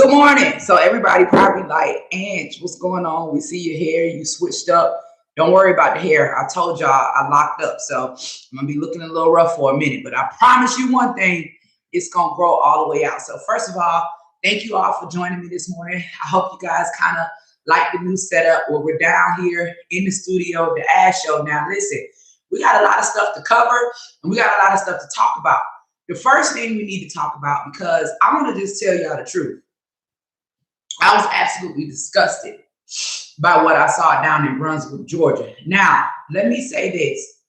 Good morning. So everybody probably like, Ange, what's going on? We see your hair, you switched up. Don't worry about the hair. I told y'all I locked up. So I'm gonna be looking a little rough for a minute, but I promise you one thing, it's gonna grow all the way out. So first of all, thank you all for joining me this morning. I hope you guys kind of like the new setup where we're down here in the studio, the Ash Show. Now listen, we got a lot of stuff to cover and we got a lot of stuff to talk about. The first thing we need to talk about, because I want to just tell y'all the truth. I was absolutely disgusted by what I saw down in Brunswick, Georgia. Now, let me say this.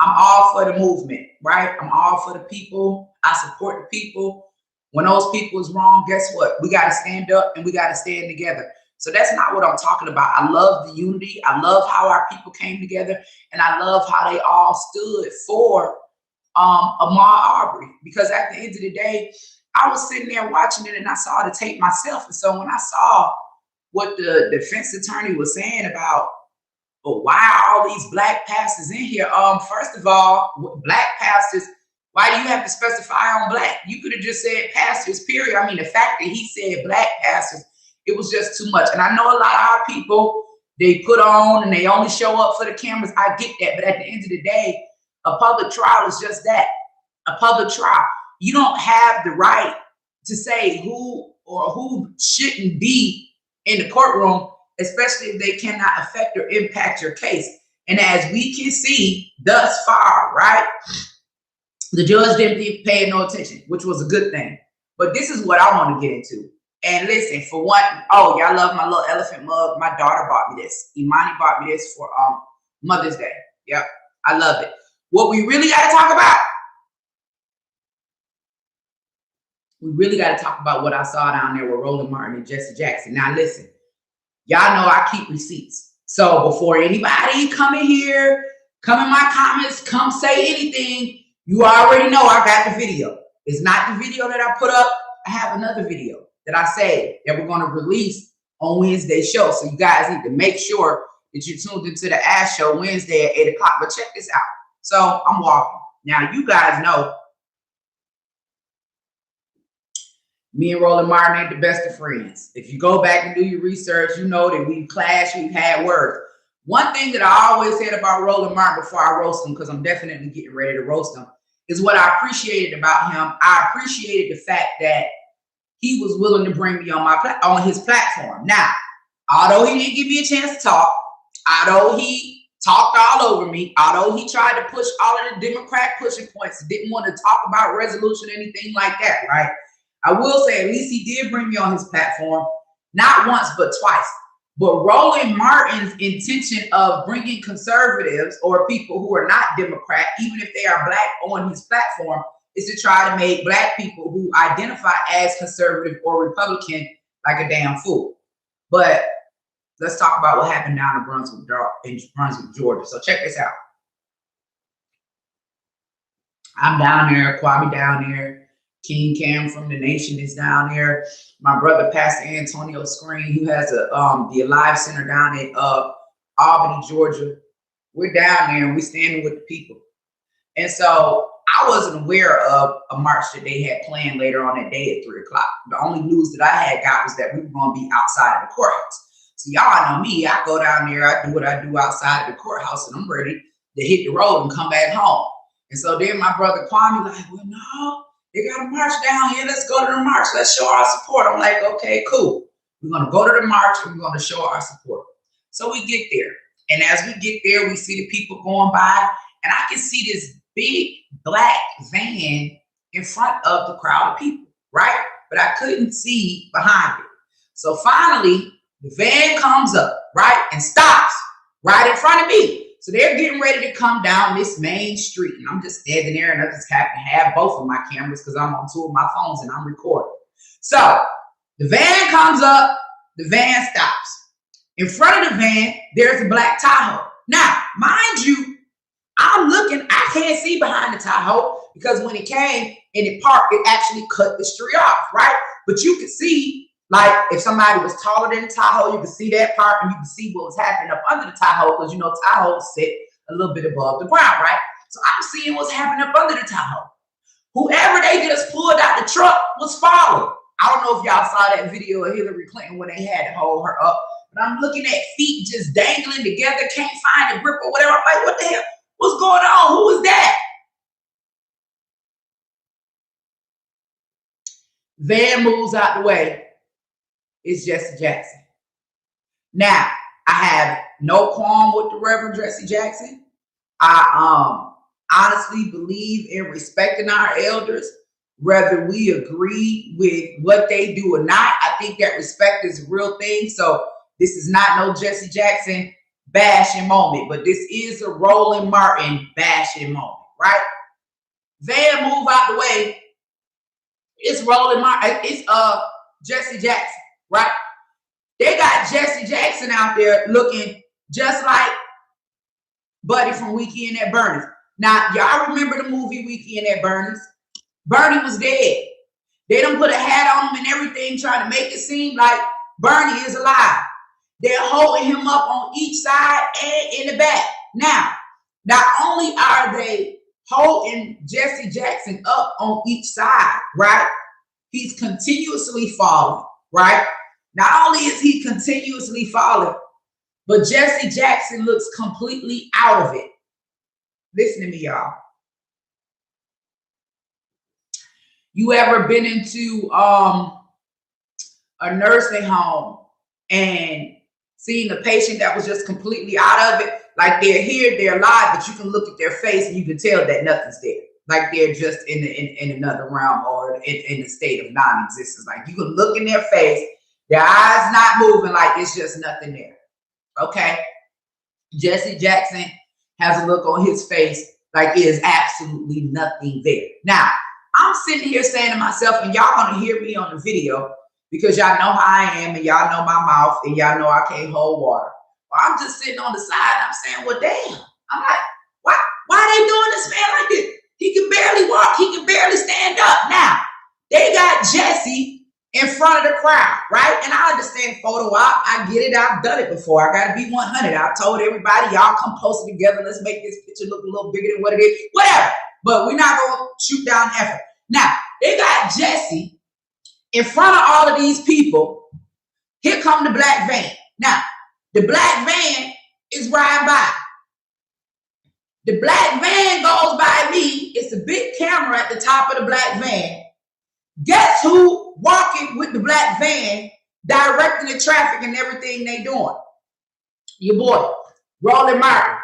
I'm all for the movement, right? I'm all for the people. I support the people. When those people is wrong, guess what? We got to stand up and we got to stand together. So that's not what I'm talking about. I love the unity. I love how our people came together. And I love how they all stood for Ahmaud Arbery. Because at the end of the day, I was sitting there watching it and I saw the tape myself. And so when I saw what the defense attorney was saying about, why are all these black pastors in here? First of all, black pastors, why do you have to specify on black? You could have just said pastors, period. I mean, the fact that he said black pastors, it was just too much. And I know a lot of our people, they put on and they only show up for the cameras. I get that. But at the end of the day, a public trial is just that, a public trial. You don't have the right to say who or who shouldn't be in the courtroom, especially if they cannot affect or impact your case. And as we can see thus far, right, the judge didn't pay no attention, which was a good thing. But this is what I want to get into. And listen, for one, oh, y'all love my little elephant mug. My daughter bought me this. Imani bought me this for Mother's Day. Yep, I love it. What we really got to talk about, we really got to talk about what I saw down there with Roland Martin and Jesse Jackson. Now, listen, y'all know I keep receipts. So before anybody come in here, come in my comments, come say anything, you already know I got the video. It's not the video that I put up. I have another video that I say that we're going to release on Wednesday's show. So you guys need to make sure that you're tuned into the Ash Show Wednesday at 8 o'clock. But check this out. So I'm walking. Now, you guys know me and Roland Martin ain't the best of friends. If you go back and do your research, you know that we've clashed, we've had words. One thing that I always said about Roland Martin before I roast him, because I'm definitely getting ready to roast him, is what I appreciated about him. I appreciated the fact that he was willing to bring me on his platform. Now, although he didn't give me a chance to talk, although he talked all over me, although he tried to push all of the Democrat pushing points, didn't want to talk about resolution or anything like that, right? I will say at least he did bring me on his platform, not once, but twice. But Roland Martin's intention of bringing conservatives or people who are not Democrat, even if they are black, on his platform, is to try to make black people who identify as conservative or Republican like a damn fool. But let's talk about what happened down in Brunswick, Georgia. So check this out. I'm down there, Kwame down there. King Cam from The Nation is down there. My brother, Pastor Antonio Screen, who has the Alive Center down in Albany, Georgia. We're down there and we're standing with the people. And so I wasn't aware of a march that they had planned later on that day at 3 o'clock. The only news that I had got was that we were going to be outside of the courthouse. So y'all know me. I go down there, I do what I do outside of the courthouse, and I'm ready to hit the road and come back home. And so then my brother Kwame like, well, no. They got a march down here. Let's go to the march. Let's show our support. I'm like, okay, cool. We're going to go to the march and we're going to show our support. So we get there. And as we get there, we see the people going by. And I can see this big black van in front of the crowd of people, right? But I couldn't see behind it. So finally, the van comes up, right? And stops right in front of me. So they're getting ready to come down this main street. And I'm just standing there and I just happen to have both of my cameras because I'm on two of my phones and I'm recording. So the van comes up, the van stops. In front of the van, there's a black Tahoe. Now, mind you, I'm looking, I can't see behind the Tahoe because when it came and it parked, it actually cut the street off, right? But you could see, like, if somebody was taller than the Tahoe, you could see that part and you could see what was happening up under the Tahoe because, you know, Tahoe sit a little bit above the ground, right? So I'm seeing what's happening up under the Tahoe. Whoever they just pulled out the truck was followed. I don't know if y'all saw that video of Hillary Clinton when they had to hold her up, but I'm looking at feet just dangling together, can't find a grip or whatever. I'm like, what the hell? What's going on? Who is that? Van moves out the way. It's Jesse Jackson. Now, I have no qualm with the Reverend Jesse Jackson. I honestly believe in respecting our elders, whether we agree with what they do or not. I think that respect is a real thing. So this is not no Jesse Jackson bashing moment, but this is a Roland Martin bashing moment, right? Van move out the way. It's Roland Martin. It's Jesse Jackson, right? They got Jesse Jackson out there looking just like Buddy from Weekend at Bernie's. Now, y'all remember the movie Weekend at Bernie's? Bernie was dead. They done put a hat on him and everything, trying to make it seem like Bernie is alive. They're holding him up on each side and in the back. Now, not only are they holding Jesse Jackson up on each side, right? He's continuously falling, right? Not only is he continuously falling, but Jesse Jackson looks completely out of it. Listen to me, y'all. You ever been into a nursing home and seen a patient that was just completely out of it? Like they're here, they're alive, but you can look at their face and you can tell that nothing's there. Like they're just in another realm or in a state of non-existence. Like you can look in their face, their eyes not moving, like it's just nothing there. Okay? Jesse Jackson has a look on his face like it is absolutely nothing there. Now, I'm sitting here saying to myself, and y'all gonna hear me on the video because y'all know how I am and y'all know my mouth and y'all know I can't hold water. Well, I'm just sitting on the side and I'm saying, well, damn. I'm like, why are they doing this man like this? He can barely walk. He can barely stand up. Now, they got Jesse in front of the crowd, right? And I understand photo op. I get it. I've done it before. I got to be 100. I told everybody, y'all come closer together. Let's make this picture look a little bigger than what it is. Whatever. But we're not going to shoot down effort. Now, they got Jesse in front of all of these people. Here come the black van. Now, the black van is riding by. The black van goes by me. It's a big camera at the top of the black van. Guess who walking with the black van, directing the traffic and everything they doing? Your boy, Roland Martin,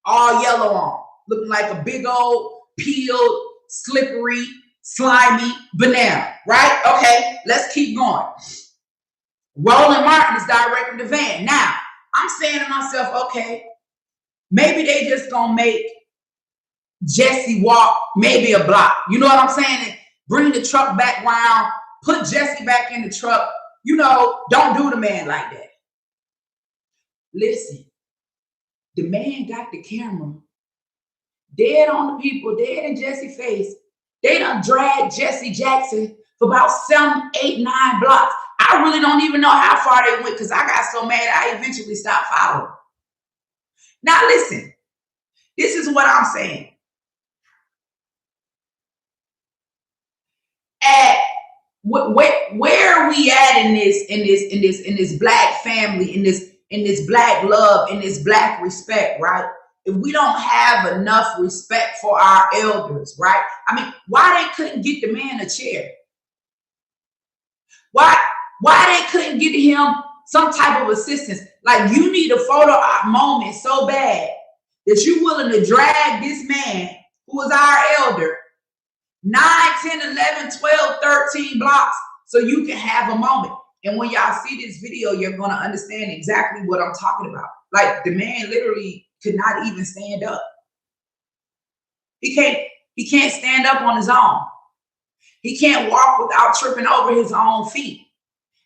all yellow on, looking like a big old peeled, slippery, slimy banana, right? Okay, let's keep going. Roland Martin is directing the van. Now, I'm saying to myself, okay, maybe they just gonna make Jesse walk maybe a block. You know what I'm saying? And bring the truck back round, put Jesse back in the truck. You know, don't do the man like that. Listen, the man got the camera dead on the people, dead in Jesse's face. They done dragged Jesse Jackson for about 7, 8, 9 blocks. I really don't even know how far they went because I got so mad I eventually stopped following. Now listen, this is what I'm saying. At where are we at in this black family, in this black love, in this black respect, right? If we don't have enough respect for our elders, right? I mean, why they couldn't get the man a chair? Why they couldn't get him some type of assistance? Like you need a photo op moment so bad that you're willing to drag this man who is our elder 9, 10, 11, 12, 13 blocks so you can have a moment. And when y'all see this video, you're going to understand exactly what I'm talking about. Like the man literally could not even stand up. He can't stand up on his own. He can't walk without tripping over his own feet.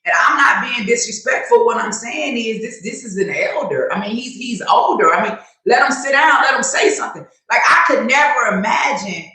And I'm not being disrespectful. What I'm saying is this is an elder. I mean, he's older. I mean, let him sit down, let him say something. Like I could never imagine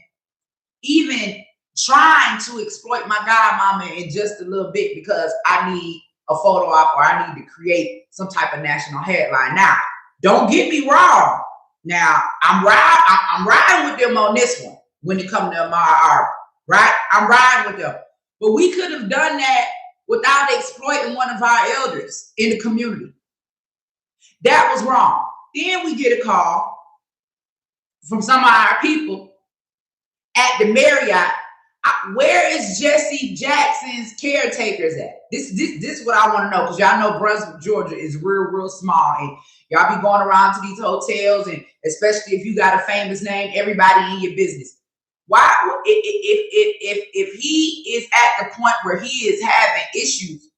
even trying to exploit my godmama in just a little bit because I need a photo op or I need to create some type of national headline. Now, don't get me wrong. Now, I'm riding with them on this one when it comes to Ahmaud Arbery, right? I'm riding with them. But we could have done that without exploiting one of our elders in the community. That was wrong. Then we get a call from some of our people at the Marriott. Where is Jesse Jackson's caretakers at? This is what I want to know, because y'all know Brunswick, Georgia is real small, and y'all be going around to these hotels, and especially if you got a famous name, everybody in your business. Why, if he is at the point where he is having issues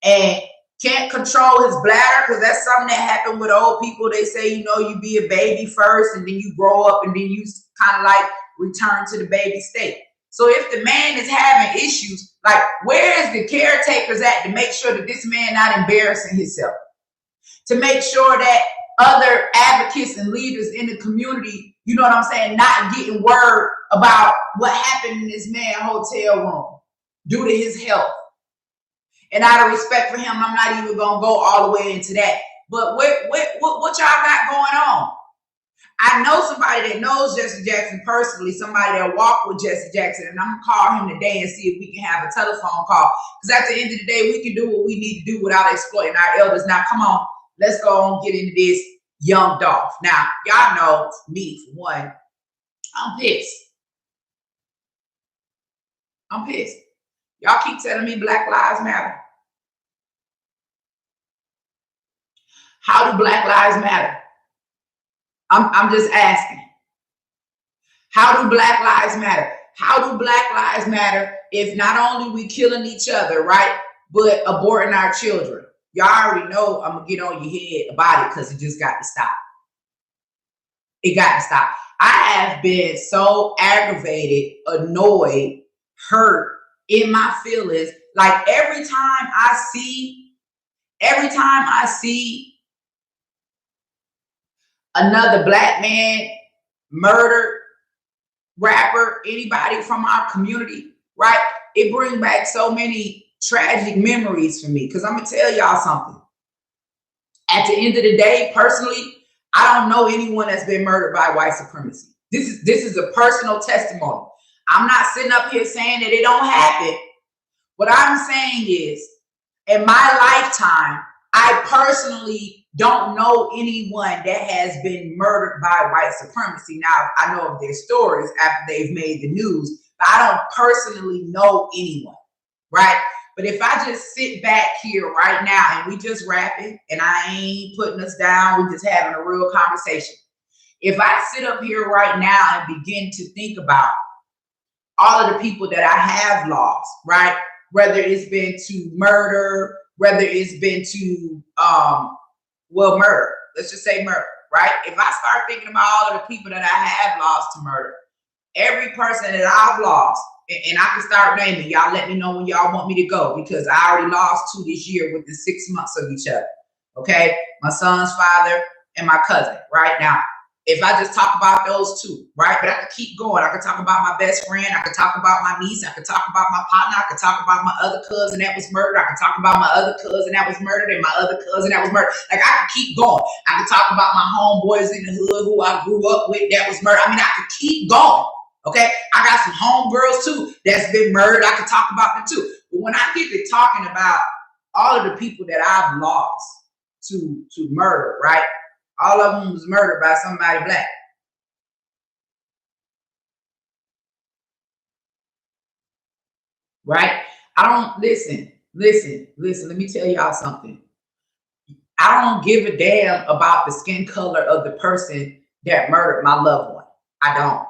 and can't control his bladder, because that's something that happened with old people. They say, you know, you be a baby first and then you grow up and then you kind of like return to the baby state. So if the man is having issues, like, where is the caretakers at to make sure that this man not embarrassing himself? To make sure that other advocates and leaders in the community, you know what I'm saying, not getting word about what happened in this man's hotel room due to his health. And out of respect for him, I'm not even gonna go all the way into that. But what y'all got going on? I know somebody that knows Jesse Jackson personally, somebody that walked with Jesse Jackson, and I'm gonna call him today and see if we can have a telephone call. Because at the end of the day, we can do what we need to do without exploiting our elders. Now, come on, let's go on, get into this young Dolph. Now, y'all know me, for one, I'm pissed. I'm pissed. Y'all keep telling me Black Lives Matter. How do Black Lives matter? I'm just asking. How do Black Lives matter? How do Black Lives matter if not only we killing each other, right, but aborting our children? Y'all already know I'm going to get on your head about it, because it just got to stop. It got to stop. I have been so aggravated, annoyed, hurt in my feelings. Like every time I see another Black man murdered, rapper, anybody from our community, right? It brings back so many tragic memories for me. Because I'm going to tell y'all something. At the end of the day, personally, I don't know anyone that's been murdered by white supremacy. This is a personal testimony. I'm not sitting up here saying that it don't happen. What I'm saying is, in my lifetime, I personally don't know anyone that has been murdered by white supremacy. Now, I know of their stories after they've made the news, but I don't personally know anyone, right? But if I just sit back here right now and we just rapping, and I ain't putting us down, we just having a real conversation. If I sit up here right now and begin to think about all of the people that I have lost, right? Whether it's been to murder, whether it's been to, murder. Let's just say murder, right? If I start thinking about all of the people that I have lost to murder, every person that I've lost, and I can start naming, y'all let me know when y'all want me to go, because I already lost 2 this year within 6 months of each other, okay? My son's father and my cousin, right? Now, if I just talk about those two, right? But I could keep going. I could talk about my best friend. I could talk about my niece. I could talk about my partner. I could talk about my other cousin that was murdered. I could talk about my other cousin that was murdered and my other cousin that was murdered. Like, I could keep going. I could talk about my homeboys in the hood who I grew up with that was murdered. I mean, I could keep going, okay? I got some homegirls, too, that's been murdered. I could talk about them, too. But when I get to talking about all of the people that I've lost to murder, right? All of them was murdered by somebody Black. Right? I don't, listen, let me tell y'all something. I don't give a damn about the skin color of the person that murdered my loved one. I don't.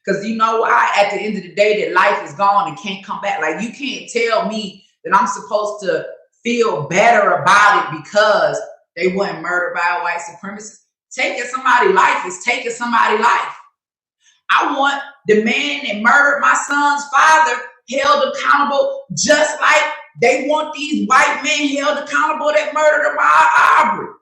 Because you know why? At the end of the day, that life is gone and can't come back. Like, you can't tell me that I'm supposed to feel better about it because they weren't murdered by a white supremacist. Taking somebody's life is taking somebody's life. I want the man that murdered my son's father held accountable, just like they want these white men held accountable that murdered Ahmaud Arbery.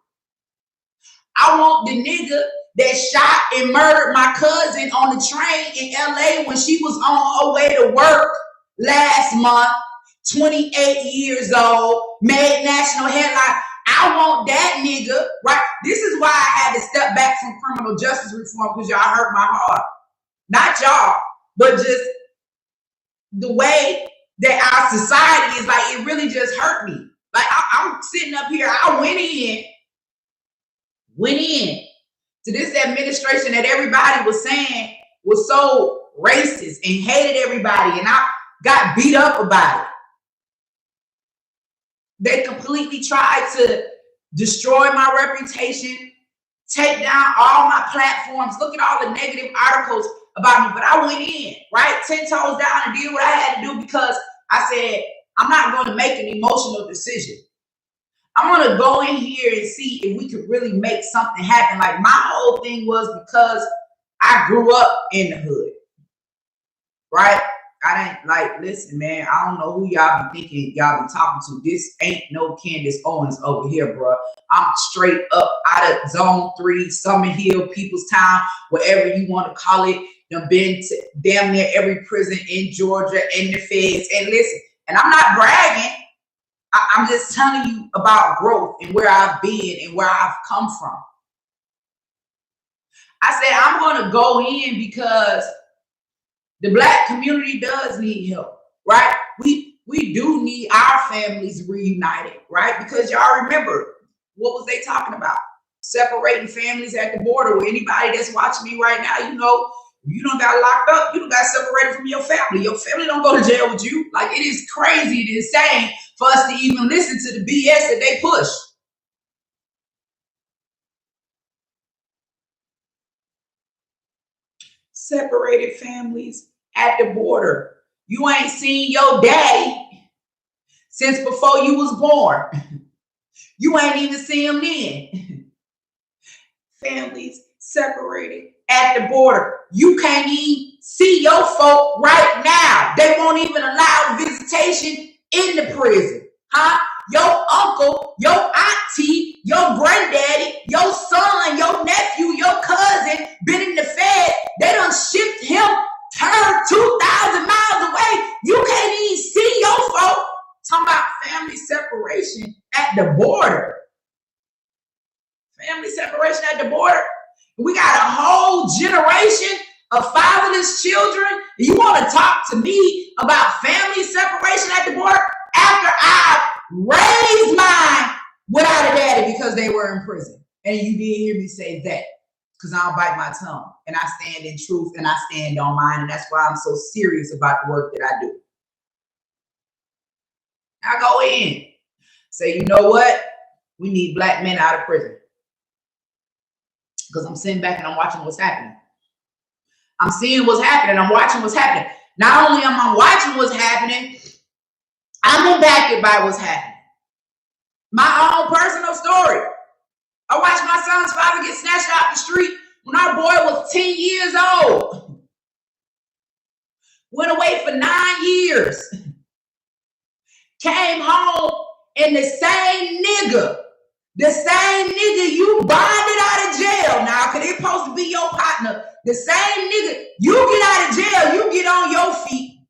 I want the nigga that shot and murdered my cousin on the train in LA when she was on her way to work last month, 28 years old, made national headline. I want that nigga, right? This is why I had to step back from criminal justice reform, because y'all hurt my heart. Not y'all, but just the way that our society is like, it really just hurt me. Like I'm sitting up here, I went in to this administration that everybody was saying was so racist and hated everybody, and I got beat up about it. They completely tried to destroy my reputation, take down all my platforms, look at all the negative articles about me. But I went in, right, 10 toes down and did what I had to do because I said, I'm not going to make an emotional decision. I'm going to go in here and see if we could really make something happen. Like my whole thing was because I grew up in the hood, right? I didn't like, listen, man, I don't know who y'all be thinking y'all be talking to. This ain't no Candace Owens over here, bro. I'm straight up out of zone 3, Summer Hill, People's Town, whatever you want to call it. I've been to damn near every prison in Georgia and the feds. And listen, and I'm not bragging. I'm just telling you about growth and where I've been and where I've come from. I said, I'm going to go in because the Black community does need help, right? We do need our families reunited, right? Because y'all remember, what was they talking about? Separating families at the border. Well, anybody that's watching me right now, you know, you don't got locked up, you don't got separated from your family. Your family don't go to jail with you. Like, it is crazy and insane for us to even listen to the BS that they push. Separated families at the border. You ain't seen your daddy since before you was born. You ain't even seen him then. Families separated at the border. You can't even see your folk right now. They won't even allow visitation in the prison. Huh? Your uncle, your auntie, your granddaddy, your son, your nephew, your cousin been in the Fed. They done shipped him, turned 2,000 miles away. You can't even see your folk. Talking about family separation at the border. Family separation at the border. We got a whole generation of fatherless children. You want to talk to me about family separation at the border after I raised mine without a daddy because they were in prison? And you didn't hear me say that because I don't bite my tongue and I stand in truth and I stand on mine. And that's why I'm so serious about the work that I do. I go in, say, you know what? We need Black men out of prison. Because I'm sitting back and I'm watching what's happening. I'm seeing what's happening. I'm watching what's happening. Not only am I watching what's happening, I'm impacted by what's happening. My own personal story. I watched my son's father get snatched out the street when our boy was 10 years old. Went away for 9 years. Came home and the same nigga you bonded out of jail now, because it's supposed to be your partner. The same nigga, you get out of jail, you get on your feet.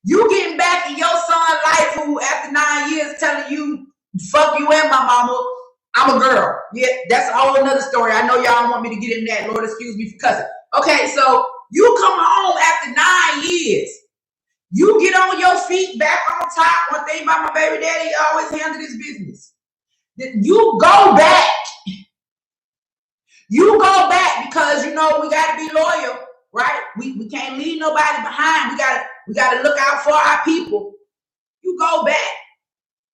You getting back in your son's life who after 9 years telling you, fuck you and my mama, I'm a girl. Yeah, that's a whole another story. I know y'all don't want me to get in that. Lord, excuse me for cussing. Okay, so you come home after 9 years. You get on your feet, back on top. One thing about my baby daddy, he always handled his business. You go back. You go back because, you know, we got to be loyal, right? We can't leave nobody behind. We got to look out for our people. You go back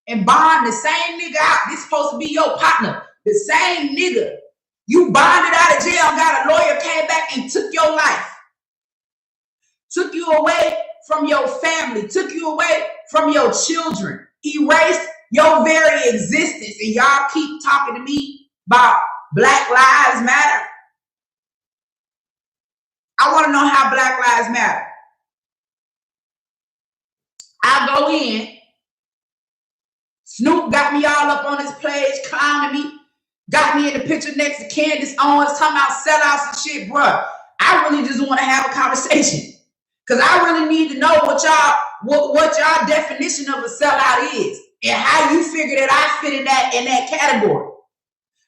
and bond the same nigga out. This supposed to be your partner. The same nigga. You bonded out of jail, got a lawyer, came back and took your life. Took you away from your family. Took you away from your children. Erased your very existence. And y'all keep talking to me about Black Lives Matter. I want to know how Black Lives Matter. I go in. Snoop got me all up on his page, clowning me. Got me in the picture next to Candace Owens, talking about sellouts and shit, bruh. I really just want to have a conversation. Because I really need to know what y'all definition of a sellout is. And how you figure that I fit in that category.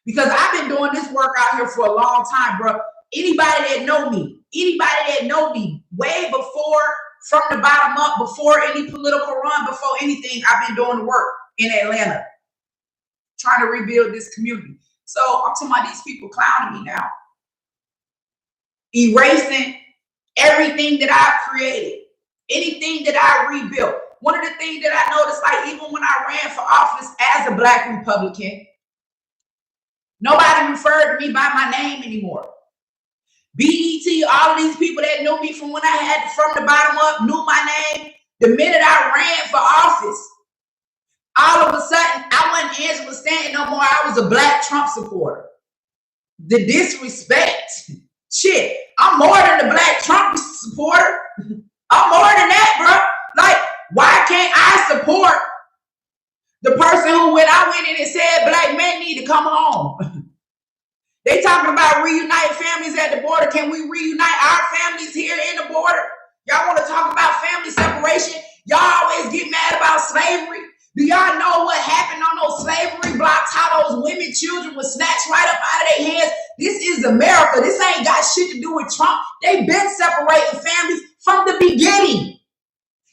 Because I've been doing this work out here for a long time, bro. Anybody that know me way before from the bottom up before any political run, before anything. I've been doing the work in Atlanta, trying to rebuild this community. So I'm talking about these people clowning me now, erasing everything that I've created, anything that I rebuilt. One of the things that I noticed, like even when I ran for office as a Black Republican, nobody referred to me by my name anymore. BET, all of these people that knew me from when I had from the bottom up knew my name. The minute I ran for office, all of a sudden, I wasn't Angela Stanton no more. I was a Black Trump supporter. The disrespect. Shit, I'm more than a Black Trump supporter. I'm more than that, bro. Like, why can't I support the person who, when I went in and said Black men need to come home? They talking about reunite families at the border. Can we reunite our families here in the border? Y'all want to talk about family separation? Y'all always get mad about slavery. Do y'all know what happened on those slavery blocks? How those women, children were snatched right up out of their hands? This is America. This ain't got shit to do with Trump. They've been separating families from the beginning.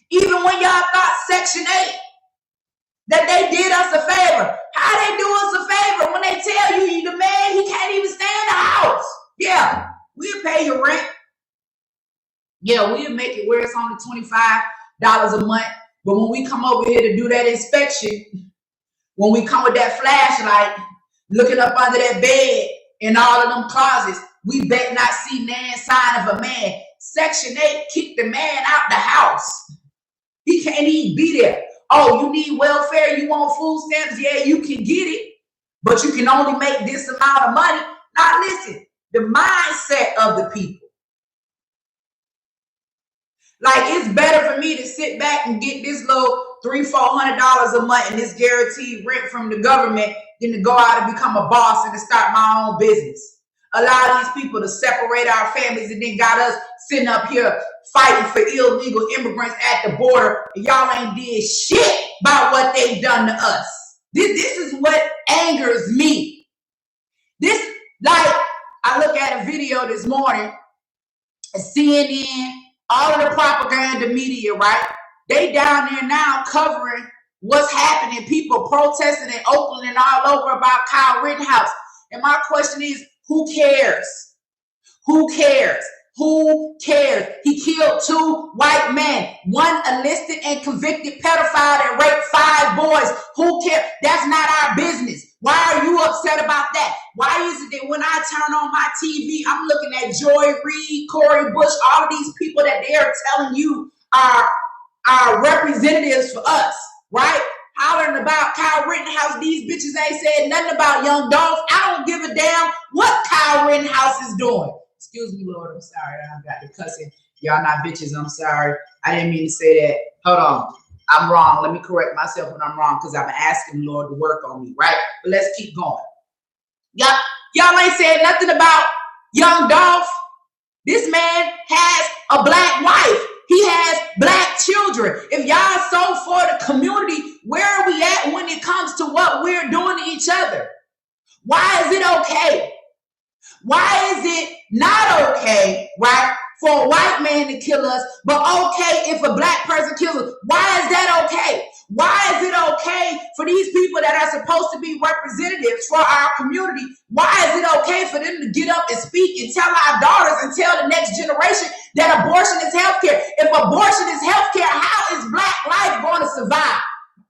Even when y'all thought Section 8, that they did us a favor. How they do us a favor when they tell you the man, he can't even stay in the house? Yeah, we'll pay your rent. Yeah, we'll make it where it's only $25 a month. But when we come over here to do that inspection, when we come with that flashlight, looking up under that bed in all of them closets, we bet not see no sign of a man. Section 8 kicked the man out the house. He can't even be there. Oh, you need welfare? You want food stamps? Yeah, you can get it, but you can only make this amount of money. Now listen, the mindset of the people. Like, it's better for me to sit back and get this little $300-400 a month and this guaranteed rent from the government than to go out and become a boss and to start my own business. Allow these people to separate our families and then got us sitting up here fighting for illegal immigrants at the border, and y'all ain't did shit about what they've done to us. This is what angers me. This, like, I look at a video this morning, CNN, all of the propaganda media, right? They down there now covering what's happening, people protesting in Oakland and all over about Kyle Rittenhouse. And my question is, who cares? Who cares? Who cares? He killed 2 white men, one enlisted and convicted pedophile that raped 5 boys. Who cares? That's not our business. Why are you upset about that? Why is it that when I turn on my TV, I'm looking at Joy Reid, Cori Bush, all of these people that they're telling you are representatives for us, right? Hollering about Kyle Rittenhouse. These bitches ain't said nothing about young Dolph. I don't give a damn what Kyle Rittenhouse is doing. Excuse me, Lord, I'm sorry. I got the cussing. Y'all not bitches, I'm sorry. I didn't mean to say that. Hold on. I'm wrong. Let me correct myself when I'm wrong, because I'm asking the Lord to work on me, right? But let's keep going. Y'all ain't said nothing about young Dolph. This man has a Black wife. He has Black children. If y'all so for the community, where are we at when it comes to what we're doing to each other? Why is it okay? Why is it not okay, right, for a white man to kill us, but okay if a Black person kills us? Why is that okay? Why is it okay for these people that are supposed to be representatives for our community? Why is it okay for them to get up and speak and tell our daughters and tell the next generation that abortion is healthcare? If abortion is healthcare, how is Black life going to survive?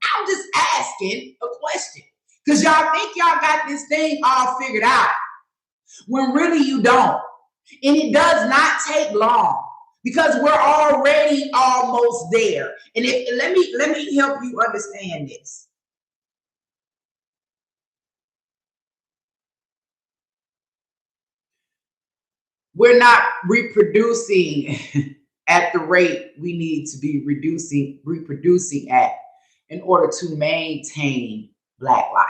I'm just asking a question, because y'all think y'all got this thing all figured out, when really you don't. And it does not take long, because we're already almost there. And let me help you understand this. We're not reproducing at the rate we need to be reproducing at in order to maintain Black life.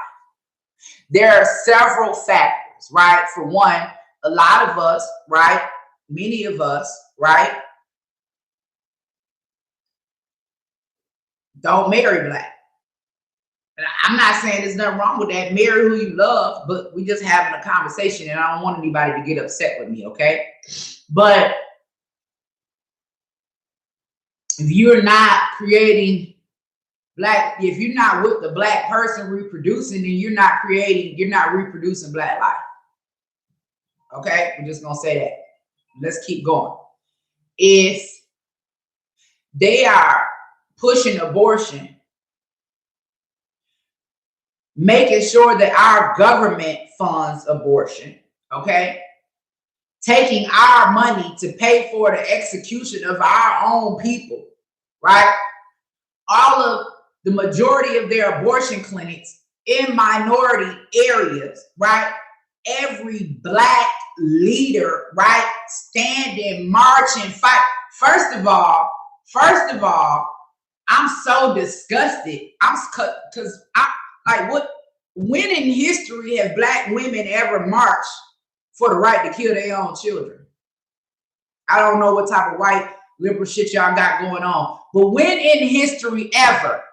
There are several factors, right? For one, a lot of us, right? Many of us, right? Don't marry Black. And I'm not saying there's nothing wrong with that. Marry who you love, but we just having a conversation, and I don't want anybody to get upset with me, okay? But if you're not creating if you're not with the black person reproducing, then you're not reproducing black life. Okay, we're just gonna say that. Let's keep going. If they are pushing abortion, making sure that our government funds abortion, okay, taking our money to pay for the execution of our own people, right? All of the majority of their abortion clinics in minority areas, right? Every black leader, right? Standing, marching, fight. First of all, I'm so disgusted. Because when in history have black women ever marched for the right to kill their own children? I don't know what type of white liberal shit y'all got going on, but when in history ever,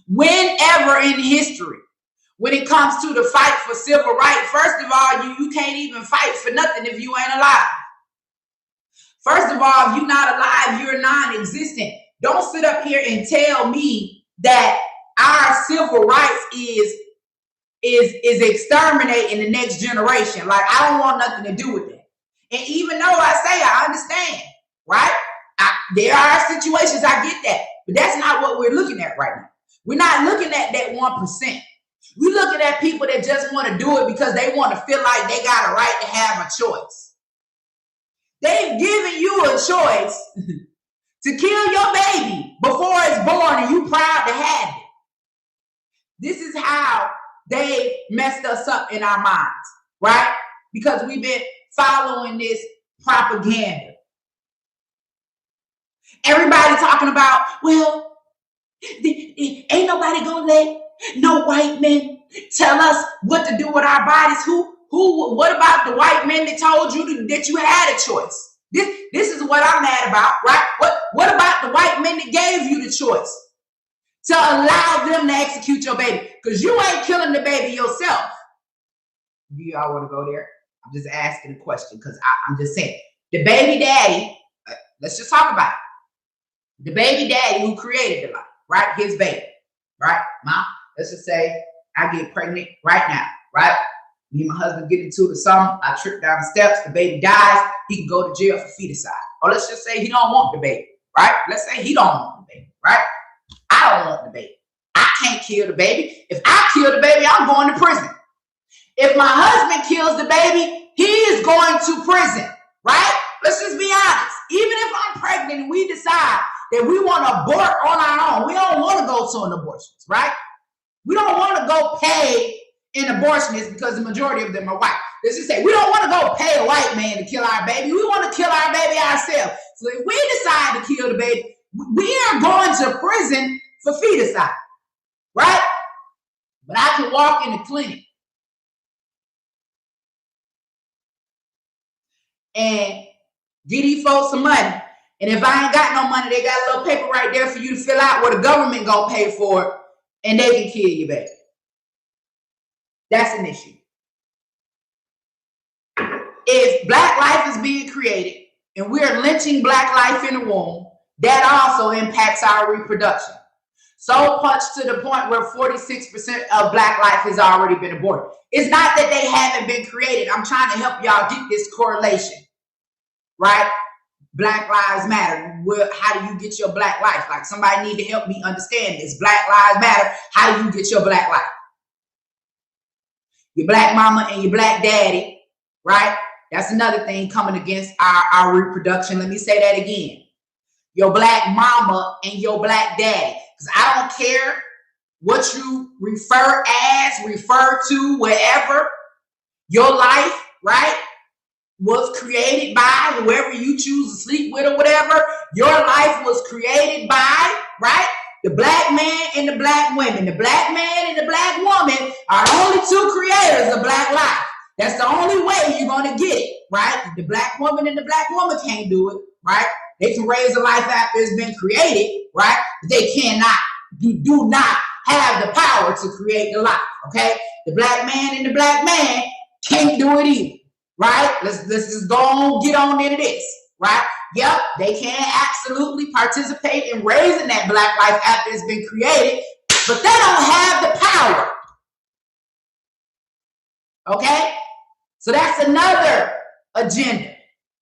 whenever in history, when it comes to the fight for civil rights, first of all, you can't even fight for nothing if you ain't alive. First of all, if you're not alive, you're non-existent. Don't sit up here and tell me that our civil rights is exterminating the next generation. Like, I don't want nothing to do with that. And even though I understand, right? There are situations, I get that, but that's not what we're looking at right now. We're not looking at that 1%. We're looking at people that just want to do it because they want to feel like they got a right to have a choice. They've given you a choice to kill your baby before it's born, and you proud to have it. This is how they messed us up in our minds, right? Because we've been following this propaganda. Everybody talking about, well, ain't nobody gonna let no white men tell us what to do with our bodies. What about the white men that told you that you had a choice? This is what I'm mad about, right? What about the white men that gave you the choice to allow them to execute your baby? Because you ain't killing the baby yourself. Do y'all want to go there? I'm just asking a question because I'm just saying. The baby daddy, let's just talk about it. The baby daddy who created the life, right? His baby, right? Mom, let's just say I get pregnant right now, right? Me and my husband get into it or something. I trip down the steps. The baby dies. He can go to jail for feticide. Or let's just say he don't want the baby, right? Let's say he don't want the baby, right? I don't want the baby. I can't kill the baby. If I kill the baby, I'm going to prison. If my husband kills the baby, he is going to prison, right? Let's just be honest. Even if I'm pregnant and we decide that we want to abort on our own, we don't want to go to an abortionist, right? We don't want to go pay an abortionist because the majority of them are white. Let's just say we don't want to go pay a white man to kill our baby. We want to kill our baby ourselves. So if we decide to kill the baby, we are going to prison for feticide, right? But I can walk in the clinic and get these folks some money. And if I ain't got no money, they got a little paper right there for you to fill out where the government gonna pay for it, and they can kill you, baby. That's an issue. If black life is being created and we're lynching black life in the womb, that also impacts our reproduction. So much to the point where 46% of black life has already been aborted. It's not that they haven't been created. I'm trying to help y'all get this correlation, right? Black lives matter. How do you get your black life? Like, somebody need to help me understand this. Black lives matter. How do you get your black life? Your black mama and your black daddy, right? That's another thing coming against our reproduction. Let me say that again. Your black mama and your black daddy. Because I don't care what you refer to, wherever. Your life, right, was created by whoever you choose to sleep with or whatever. Your life was created by, right, the black man and the black women. The black man and the black woman are the only two creators of black life. That's the only way you're going to get it, right? The black woman and the black woman can't do it, right? They can raise a life after it's been created, right? But they cannot, do not have the power to create the life, okay? The black man and the black man can't do it either, right? Let's just go on, get on into this, right? Yep, they can absolutely participate in raising that black life after it's been created, but they don't have the power. Okay? So that's another agenda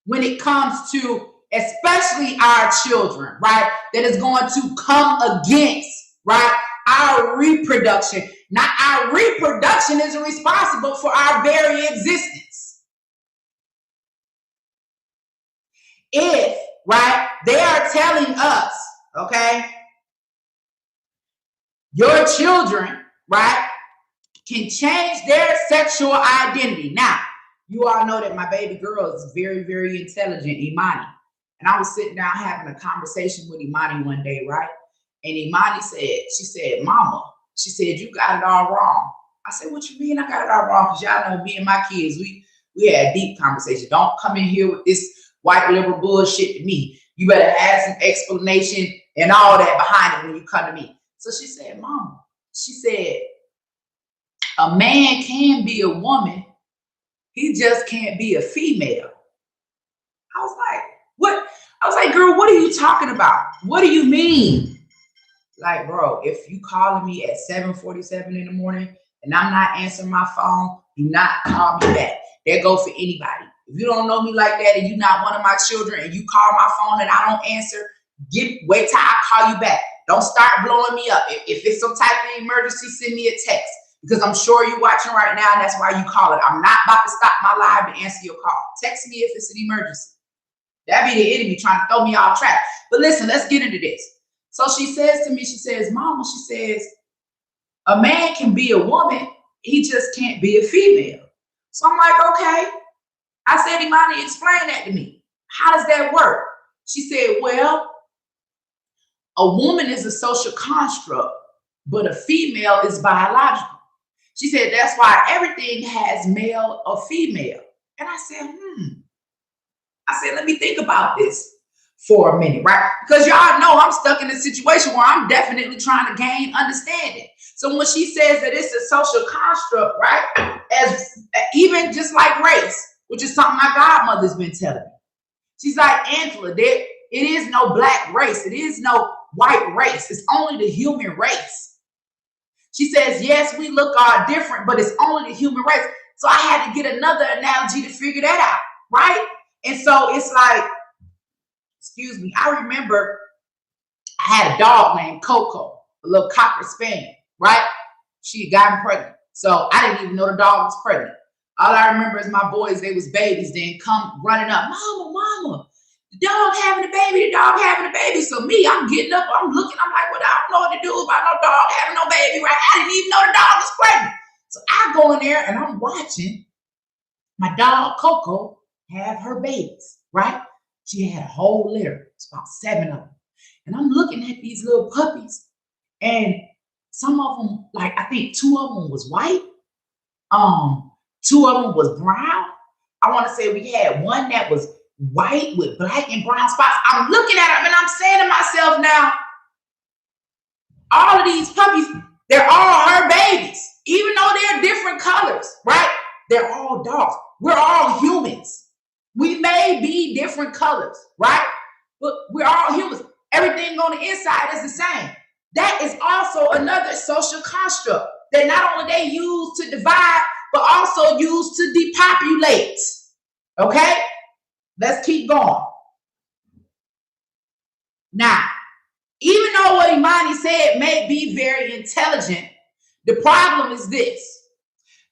when it comes to especially our children, right? That is going to come against, right, our reproduction. Now, our reproduction is responsible for our very existence. If, right, they are telling us, okay, your children, right, can change their sexual identity. Now, you all know that my baby girl is very, very intelligent, Imani. And I was sitting down having a conversation with Imani one day, right? And Imani said, Mama, she said, you got it all wrong. I said, what you mean I got it all wrong? Because y'all know me and my kids, we had a deep conversation. Don't come in here with this white liberal bullshit to me. You better add some explanation and all that behind it when you come to me. So she said, Mama, she said, a man can be a woman. He just can't be a female. I was like, what? I was like, girl, what are you talking about? What do you mean? Like, bro, if you calling me at 7:47 in the morning and I'm not answering my phone, do not call me back. That go for anybody. If you don't know me like that and you're not one of my children and you call my phone and I don't answer, wait till I call you back. Don't start blowing me up. If it's some type of emergency, send me a text. Because I'm sure you're watching right now and that's why you call it. I'm not about to stop my live to answer your call. Text me if it's an emergency. That'd be the enemy trying to throw me off track. But listen, let's get into this. So she says to me, she says, Mama, she says, a man can be a woman. He just can't be a female. So I'm like, okay. I said, Imani, explain that to me. How does that work? She said, well, a woman is a social construct, but a female is biological. She said, that's why everything has male or female. And I said, I said, let me think about this for a minute, right? Because y'all know I'm stuck in a situation where I'm definitely trying to gain understanding. So when she says that it's a social construct, right? As even just like race, which is something my godmother's been telling me. She's like, Angela, it is no black race. It is no white race. It's only the human race. She says, yes, we look all different, but it's only the human race. So I had to get another analogy to figure that out, right? And so it's like, excuse me, I remember I had a dog named Coco, a little Cocker Spaniel, right? She had gotten pregnant. So I didn't even know the dog was pregnant. All I remember is my boys, they was babies, then come running up, Mama, the dog having a baby, So me, I'm getting up, I'm looking, I'm like, well, I don't know what to do about no dog having no baby, right? I didn't even know the dog was pregnant. So I go in there and I'm watching my dog Coco have her babies, right? She had a whole litter. It's about 7 of them. And I'm looking at these little puppies and some of them, like I think 2 of them was white. 2 of them was brown. I want to say we had one that was white with black and brown spots. I'm looking at them and I'm saying to myself now, all of these puppies, they're all her babies, even though they're different colors, right? They're all dogs. We're all humans. We may be different colors, right? But we're all humans. Everything on the inside is the same. That is also another social construct that not only they use to divide, but also use to depopulate. Okay? Let's keep going. Now, even though what Imani said may be very intelligent, the problem is this.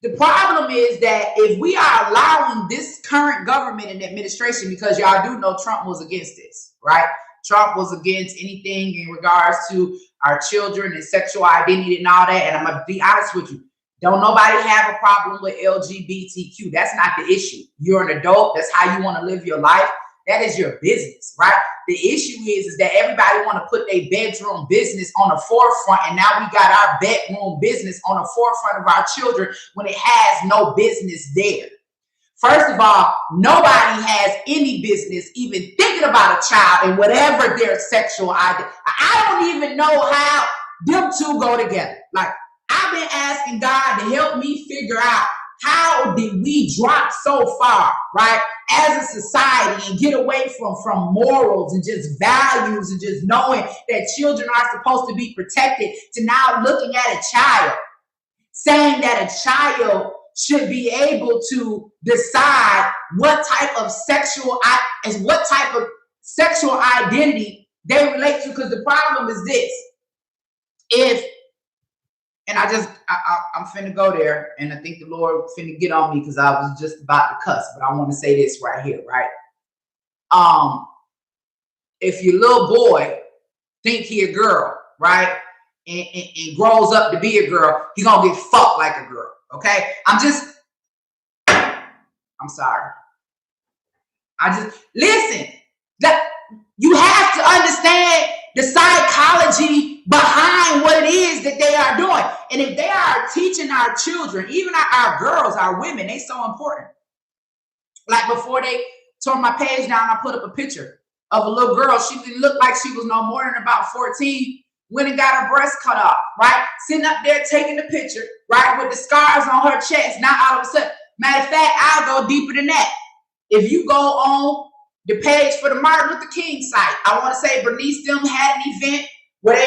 The problem is that if we are allowing this current government and administration, because y'all do know Trump was against this, right? Trump was against anything in regards to our children and sexual identity and all that. And I'm going to be honest with you. Don't nobody have a problem with LGBTQ. That's not the issue. You're an adult. That's how you want to live your life. That is your business, right? The issue is that everybody want to put their bedroom business on the forefront, and now we got our bedroom business on the forefront of our children when it has no business there. First of all, nobody has any business even thinking about a child and whatever their sexual identity. I don't even know how them two go together. Like, I've been asking God to help me figure out how did we drop so far, right? as a society and get away from morals and just values and just knowing that children are supposed to be protected, to now looking at a child, saying that a child should be able to decide what type of sexual identity they relate to. Because the problem is this: I'm finna go there, and I think the Lord finna get on me because I was just about to cuss, but I want to say this right here, right? If your little boy think he a girl, right, and grows up to be a girl, he gonna get fucked like a girl, okay? I'm sorry. Listen, that you have to understand the psychology behind what it is that they are doing. And if they are teaching our children, even our girls, our women, they so important. Like before they tore my page down, I put up a picture of a little girl. She didn't look like she was no more than about 14. Went and got her breast cut off, right? Sitting up there taking the picture, right? With the scars on her chest. Now all of a sudden, matter of fact, I'll go deeper than that. If you go on the page for the Martin Luther King site, I want to say Bernice them had an event where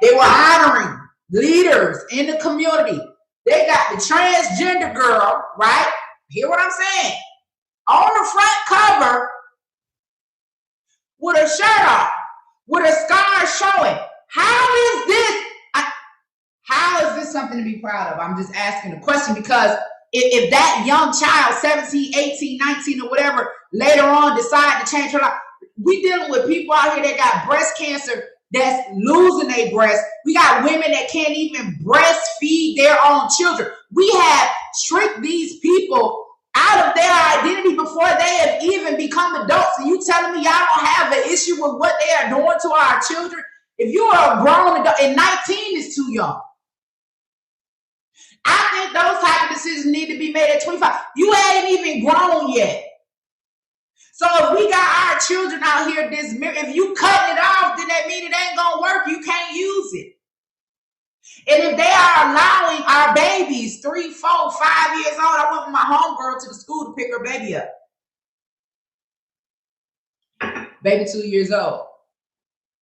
they were honoring leaders in the community. They got the transgender girl, right? Hear what I'm saying? On the front cover with her shirt off, with her scars showing. How is this something to be proud of? I'm just asking a question, because if that young child, 17, 18, 19 or whatever, later on decide to change her life, we dealing with people out here that got breast cancer that's losing their breast. We got women that can't even breastfeed their own children. We have tricked these people out of their identity before they have even become adults. And you telling me y'all don't have an issue with what they are doing to our children? If you are a grown adult, and 19 is too young. I think those type of decisions need to be made at 25. You ain't even grown yet. So if we got our children out here, if you cutting it off, then that means it ain't gonna work. You can't use it. And if they are allowing our babies 3, 4, 5 years old, I went with my homegirl to the school to pick her baby up. Baby 2 years old.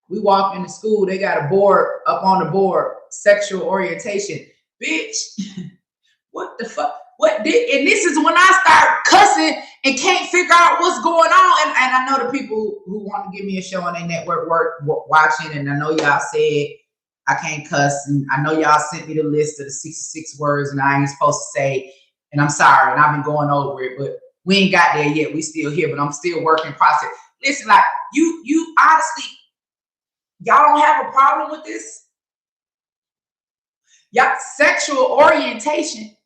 We walk into school, they got a board up on the board, sexual orientation. Bitch, what the fuck? And this is when I start cussing and can't figure out what's going on. And I know the people who want to give me a show on their network watching, and I know y'all said I can't cuss, and I know y'all sent me the list of the 66 words and I ain't supposed to say, and I'm sorry, and I've been going over it, but we ain't got there yet. We still here, but I'm still working process. Listen, like you honestly, y'all don't have a problem with this? Y'all, sexual orientation,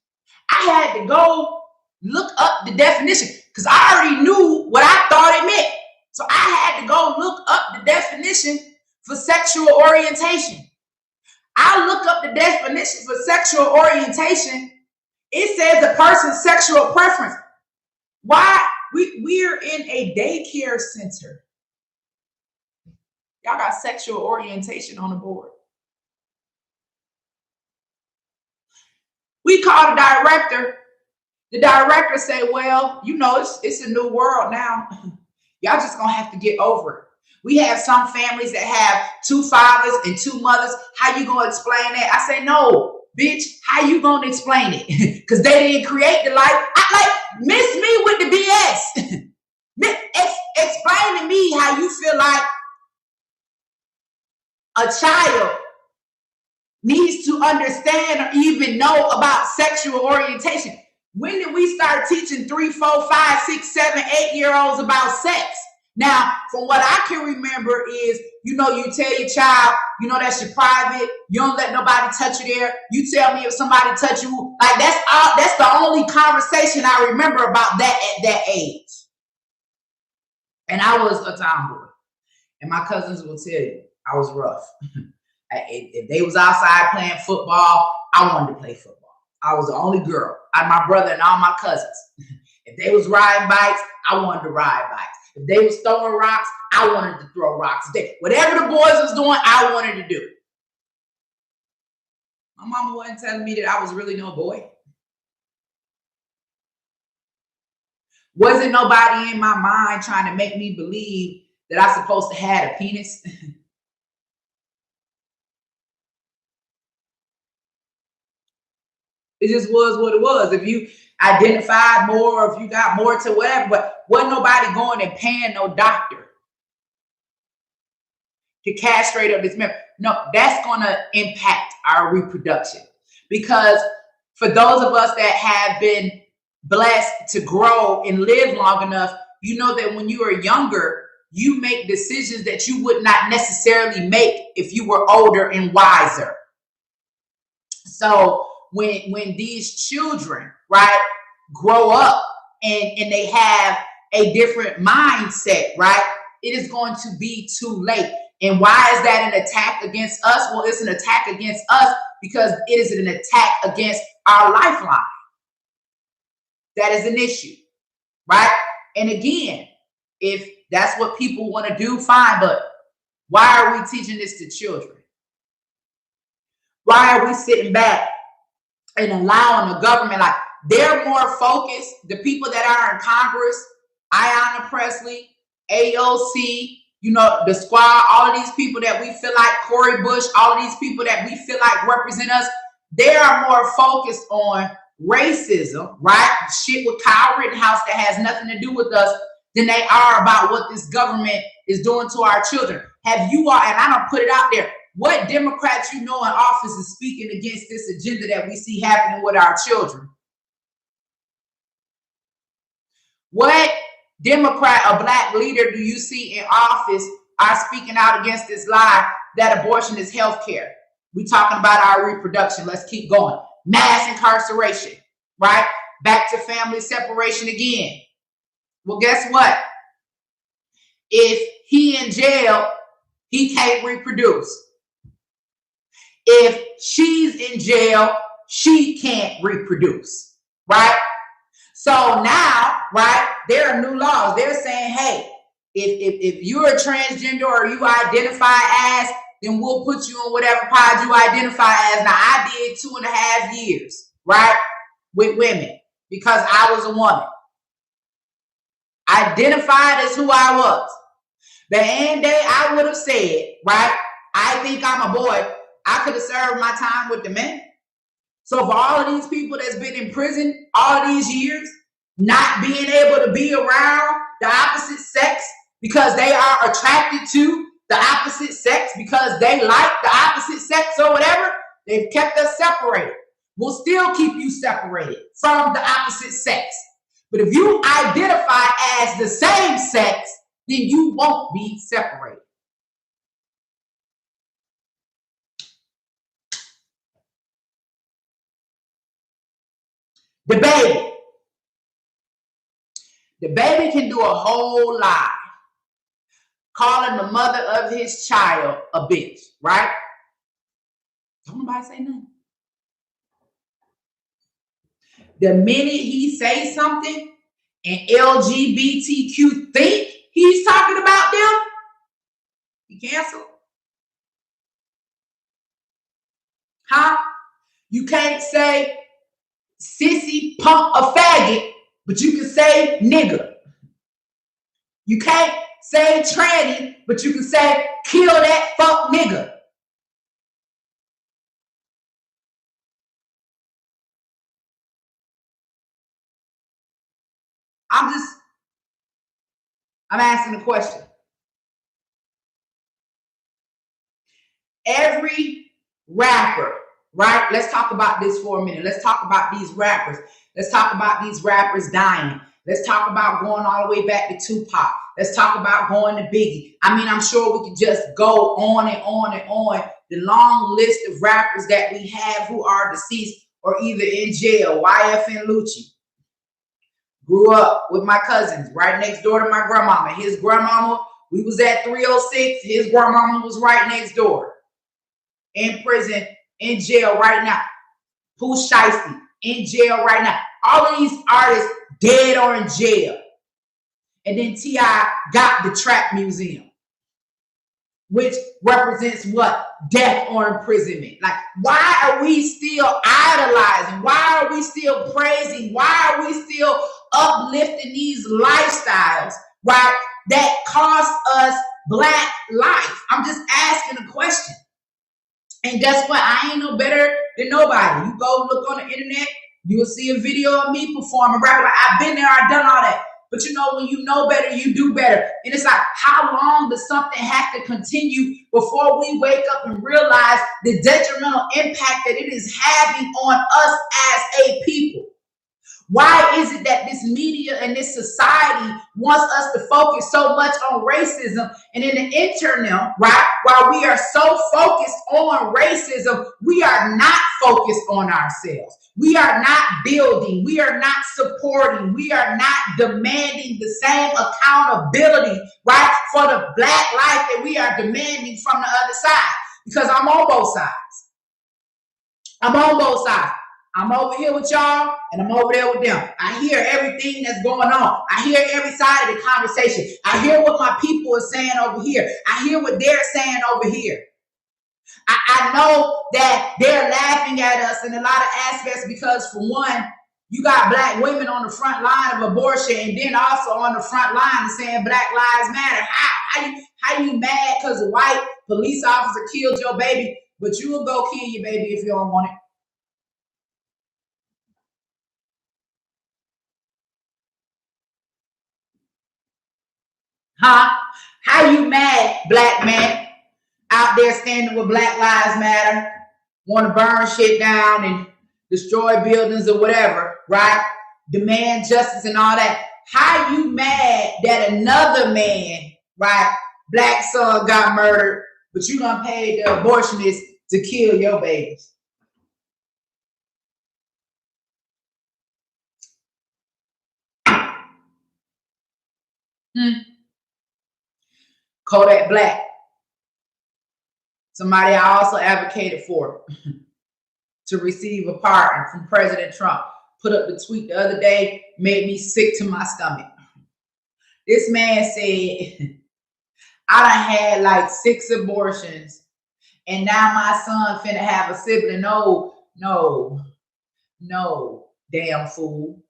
I had to go look up the definition because I already knew what I thought it meant. So I had to go look up the definition for sexual orientation. I look up the definition for sexual orientation. It says a person's sexual preference. Why? We're in a daycare center. Y'all got sexual orientation on the board. We call the director. The director say, well, you know, it's a new world now. Y'all just gonna have to get over it. We have some families that have 2 fathers and 2 mothers. How you gonna explain that? I say, no, bitch, how you gonna explain it? Because they didn't create the life. Miss me with the BS. Explain to me how you feel like a child needs to understand or even know about sexual orientation. When did we start teaching 3, 4, 5, 6, 7, 8-year-olds about sex? Now, from what I can remember is, you know, you tell your child, you know, that's your private. You don't let nobody touch you there. You tell me if somebody touch you. Like, that's the only conversation I remember about that at that age. And I was a tomboy. And my cousins will tell you, I was rough. If they was outside playing football, I wanted to play football. I was the only girl. My brother and all my cousins. If they was riding bikes, I wanted to ride bikes. If they was throwing rocks, I wanted to throw rocks. Whatever the boys was doing, I wanted to do. My mama wasn't telling me that I was really no boy. Wasn't nobody in my mind trying to make me believe that I'm supposed to have a penis. It just was what it was. If you identified more, if you got more to whatever, but wasn't nobody going and paying no doctor to castrate up this member. No, that's going to impact our reproduction. Because for those of us that have been blessed to grow and live long enough, you know that when you are younger, you make decisions that you would not necessarily make if you were older and wiser. So when these children, right, grow up and they have a different mindset, right, it is going to be too late. And why is that an attack against us? Well, it's an attack against us because it is an attack against our lifeline. That is an issue, right? And again, if that's what people want to do, fine, but why are we teaching this to children? Why are we sitting back and allowing the government, like, they're more focused, the people that are in Congress, Ayanna Pressley, AOC, you know, the squad, all of these people that we feel like, Cori Bush, all of these people that we feel like represent us, they are more focused on racism, right? Shit with Kyle Rittenhouse that has nothing to do with us than they are about what this government is doing to our children. Have you all, and I don't put it out there, what Democrats you know in office is speaking against this agenda that we see happening with our children? What Democrat or black leader do you see in office are speaking out against this lie that abortion is health care? We're talking about our reproduction. Let's keep going. Mass incarceration, right? Back to family separation again. Well, guess what? If he in jail, he can't reproduce. If she's in jail, she can't reproduce, right? So now, right, there are new laws. They're saying, hey, if you're a transgender or you identify as, then we'll put you on whatever pod you identify as. Now, I did 2.5 years, right, with women because I was a woman. Identified as who I was. The end day I would have said, right, I think I'm a boy. I could have served my time with the men. So for all of these people that's been in prison all these years, not being able to be around the opposite sex because they are attracted to the opposite sex because they like the opposite sex or whatever, they've kept us separated. We'll still keep you separated from the opposite sex. But if you identify as the same sex, then you won't be separated. The baby can do a whole lot. Calling the mother of his child a bitch, right? Don't nobody say nothing. The minute he says something and LGBTQ think he's talking about them, he canceled. Huh? You can't say sissy, punk, or faggot, but you can say nigger. You can't say tranny, but you can say kill that fuck nigger. I'm asking a question. Every rapper, right? Let's talk about this for a minute. Let's talk about these rappers. Let's talk about these rappers dying. Let's talk about going all the way back to Tupac. Let's talk about going to Biggie. I mean, I'm sure we could just go on and on and on. The long list of rappers that we have who are deceased or either in jail. YF and Lucci. Grew up with my cousins right next door to my grandmama. His grandmama, we was at 306. His grandmama was right next door. In prison, in jail right now. Pooh Shiesty, in jail right now. All of these artists dead or in jail. And then T.I. got the Trap Museum, which represents what? Death or imprisonment. Like, why are we still idolizing? Why are we still praising? Why are we still uplifting these lifestyles, right, that cost us Black life? I'm just asking a question. And guess what? I ain't no better than nobody. You go look on the internet, you'll see a video of me performing rap. Like, I've been there, I've done all that. But you know, when you know better, you do better. And it's like, how long does something have to continue before we wake up and realize the detrimental impact that it is having on us as a people? Why is it that this media and this society wants us to focus so much on racism, and in the internet, right, while we are so focused on racism, we are not focused on ourselves. We are not building. We are not supporting. We are not demanding the same accountability, right, for the Black life that we are demanding from the other side. Because I'm on both sides. I'm on both sides. I'm over here with y'all, and I'm over there with them. I hear everything that's going on. I hear every side of the conversation. I hear what my people are saying over here. I hear what they're saying over here. I know that they're laughing at us in a lot of aspects because, for one, you got Black women on the front line of abortion, and then also on the front line saying Black Lives Matter. How you mad because a white police officer killed your baby, but you will go kill your baby if you don't want it? Huh? How you mad, Black man, out there standing with Black Lives Matter, want to burn shit down and destroy buildings or whatever, right? Demand justice and all that. How you mad that another man, right, Black son got murdered, but you gonna pay the abortionist to kill your babies? Kodak Black, somebody I also advocated for to receive a pardon from President Trump, put up the tweet the other day, made me sick to my stomach. This man said, I done had like 6 abortions, and now my son finna have a sibling. No, damn fool.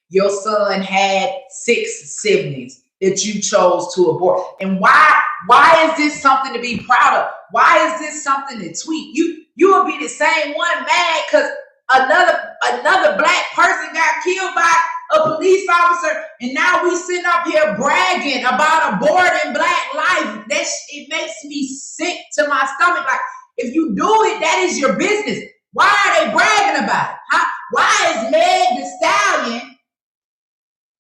Your son had 6 siblings that you chose to abort. And why is this something to be proud of? Why is this something to tweet? You will be the same one mad because another Black person got killed by a police officer, and now we sitting up here bragging about aborting Black life. It makes me sick to my stomach. Like, if you do it, that is your business. Why are they bragging about it? Huh? Why is Meg Thee Stallion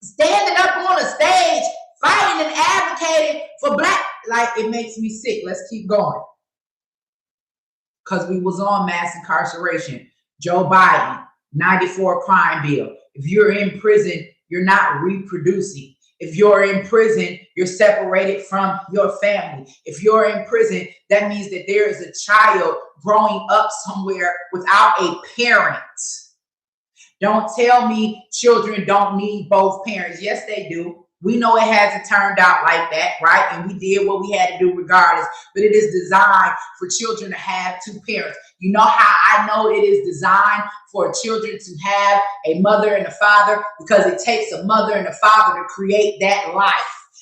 standing up on a stage fighting and advocating for Black? Like, it makes me sick. Let's keep going. Because we was on mass incarceration. Joe Biden, 94 crime bill. If you're in prison, you're not reproducing. If you're in prison, you're separated from your family. If you're in prison, that means that there is a child growing up somewhere without a parent. Don't tell me children don't need both parents. Yes, they do. We know it hasn't turned out like that, right? And we did what we had to do regardless. But it is designed for children to have 2 parents. You know how I know it is designed for children to have a mother and a father? Because it takes a mother and a father to create that life.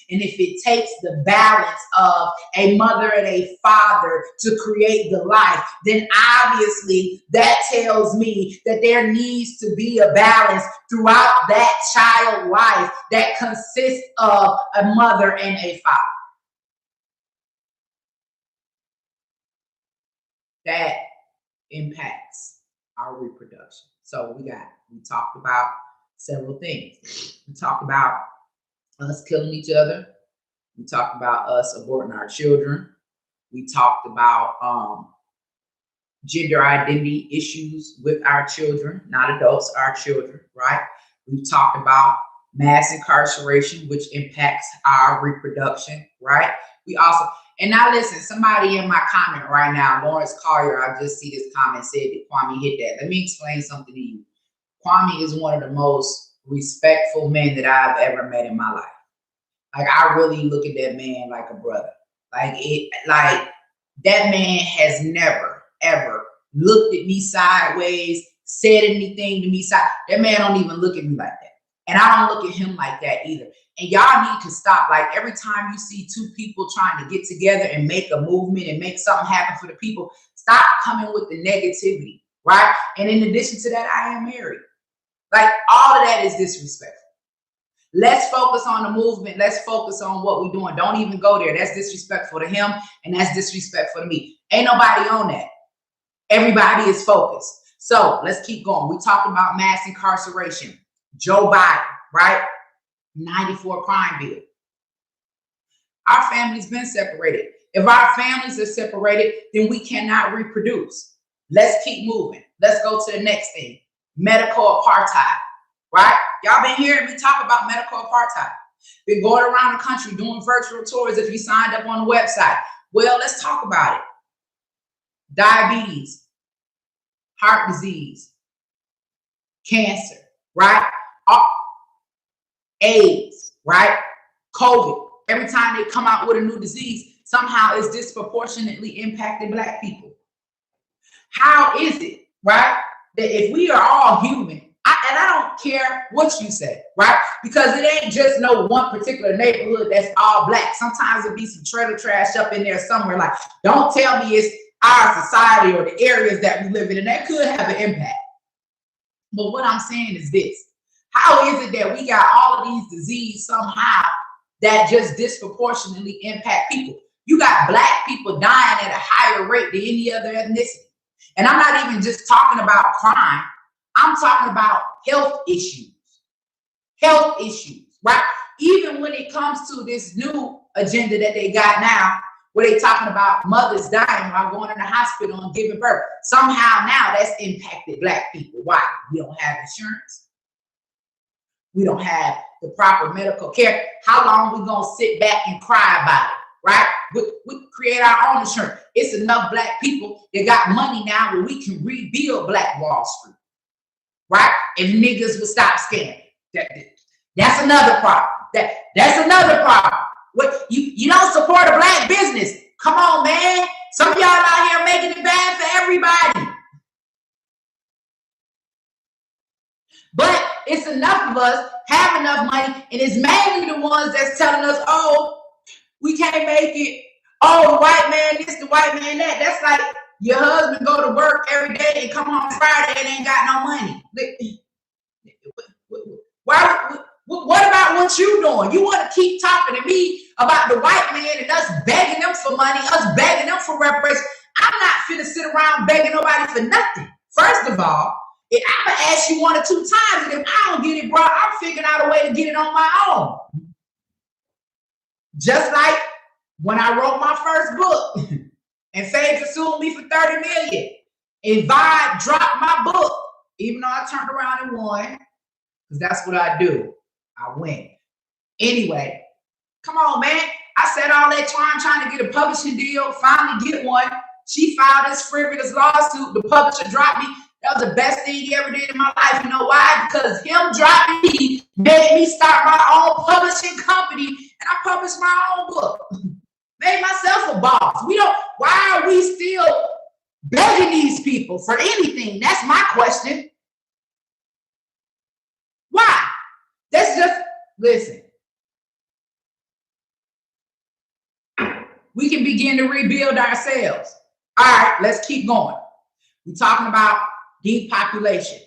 And if it takes the balance of a mother and a father to create the life, then obviously that tells me that there needs to be a balance throughout that child life that consists of a mother and a father. That impacts our reproduction. So we talked about several things. We talked about us killing each other. We talked about us aborting our children. We talked about gender identity issues with our children, not adults, our children, right? We've talked about mass incarceration, which impacts our reproduction, right? We also, and now listen, somebody in my comment right now, Lawrence Collier, I just see this comment, said that Kwame hit that. Let me explain something to you. Kwame is one of the most respectful men that I've ever met in my life. Like, I really look at that man like a brother. Like that man has never, ever looked at me sideways, said anything to me. That man don't even look at me like that. And I don't look at him like that either. And y'all need to stop. Like every time you see two people trying to get together and make a movement and make something happen for the people, stop coming with the negativity, right? And in addition to that, I am married. Like all of that is disrespectful. Let's focus on the movement. Let's focus on what we're doing. Don't even go there. That's disrespectful to him and that's disrespectful to me. Ain't nobody on that. Everybody is focused. So let's keep going. We talked about mass incarceration. Joe Biden, right? 94 crime bill. Our family's been separated. If our families are separated, then we cannot reproduce. Let's keep moving. Let's go to the next thing. Medical apartheid, right? Y'all been hearing me talk about medical apartheid. Been going around the country doing virtual tours if you signed up on the website. Well, let's talk about it. Diabetes, heart disease, cancer, right? AIDS, right? COVID. Every time they come out with a new disease, somehow it's disproportionately impacting Black people. How is it, right, that if we are all human, and I don't care what you say, right? Because it ain't just no one particular neighborhood that's all Black. Sometimes it be some trailer trash up in there somewhere. Like, don't tell me it's our society or the areas that we live in, and that could have an impact. But what I'm saying is this. How is it that we got all of these diseases somehow that just disproportionately impact people? You got Black people dying at a higher rate than any other ethnicity. And I'm not even just talking about crime. I'm talking about health issues. Health issues, right? Even when it comes to this new agenda that they got now, where they talking about mothers dying while going in the hospital and giving birth. Somehow now that's impacted Black people. Why? We don't have insurance. We don't have the proper medical care. How long we gonna sit back and cry about it, right? We create our own insurance. It's enough Black people that got money now where we can rebuild Black Wall Street, right? If niggas would stop scamming. That's another problem. That's another problem. What you don't support a Black business. Come on, man. Some of y'all out here making it bad for everybody. But it's enough of us have enough money, and it's mainly the ones that's telling us, oh, we can't make it. Oh, the white man this, the white man that. That's like your husband go to work every day and come home Friday and ain't got no money. What about what you doing? You want to keep talking to me about the white man and us begging them for money, us begging them for reparations. I'm not finna sit around begging nobody for nothing. First of all, if I'm gonna ask you 1 or 2 times, and if I don't get it, bro, I'm figuring out a way to get it on my own. Just like when I wrote my first book and Faye sued me for $30 million, and Vibe dropped my book, even though I turned around and won, because that's what I do. I win. Anyway, come on, man. I said all that time trying to get a publishing deal, finally get one. She filed this frivolous lawsuit. The publisher dropped me. That was the best thing he ever did in my life. You know why? Because him dropping me made me start my own publishing company, and I published my own book. Made myself a boss. Why are we still begging these people for anything? That's my question. Why? That's just, listen. We can begin to rebuild ourselves. All right, let's keep going. We're talking about depopulation.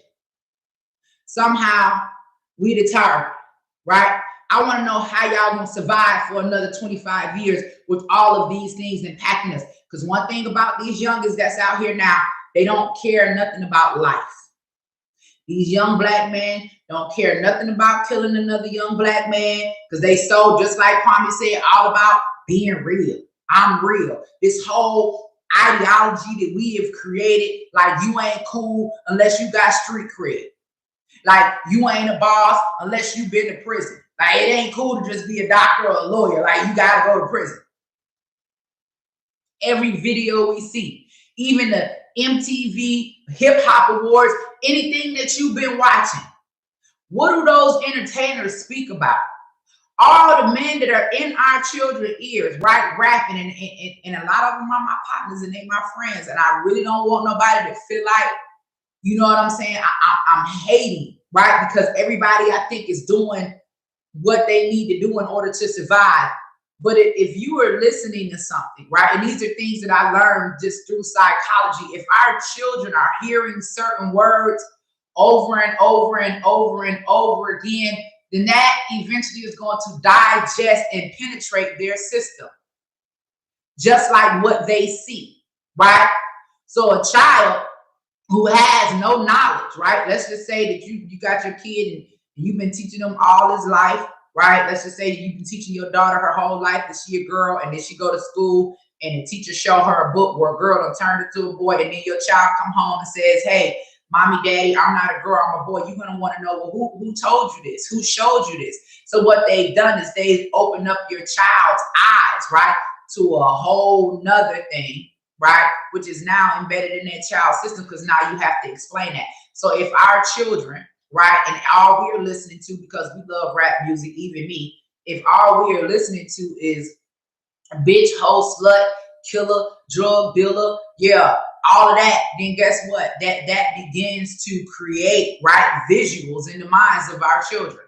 Somehow we the target, right? I want to know how y'all gonna survive for another 25 years with all of these things impacting us. Because one thing about these youngers that's out here now, they don't care nothing about life. These young Black men don't care nothing about killing another young Black man, because they so, just like Kwame said, all about being real. I'm real. This whole ideology that we have created, like you ain't cool unless you got street cred. Like you ain't a boss unless you've been to prison. Like it ain't cool to just be a doctor or a lawyer. Like you gotta go to prison. Every video we see, even the MTV Hip Hop Awards, anything that you've been watching, what do those entertainers speak about? All the men that are in our children's ears, right, rapping, and a lot of them are my partners and they my friends, and I really don't want nobody to feel like, you know what I'm saying, I'm hating right? Because everybody, I think, is doing what they need to do in order to survive. But if you are listening to something, right, and these are things that I learned just through psychology, if our children are hearing certain words over and over and over and over again, then that eventually is going to digest and penetrate their system, just like what they see, right? So a child who has no knowledge, right? Let's just say that you got your kid and you've been teaching them all his life, right? Let's just say that you've been teaching your daughter her whole life that she a girl, and then she go to school and the teacher show her a book where a girl done turned into a boy, and then your child come home and says, hey, mommy, daddy, I'm not a girl, I'm a boy. You're gonna want to know, well, who told you this? Who showed you this? So what they've done is they've opened up your child's eyes, right, to a whole nother thing, right, which is now embedded in their child's system, because now you have to explain that. So if our children, right, and all we are listening to, because we love rap music, even me, if all we are listening to is bitch, hoe, slut, killer, drug dealer, yeah, all of that, then guess what? That begins to create, right, visuals in the minds of our children.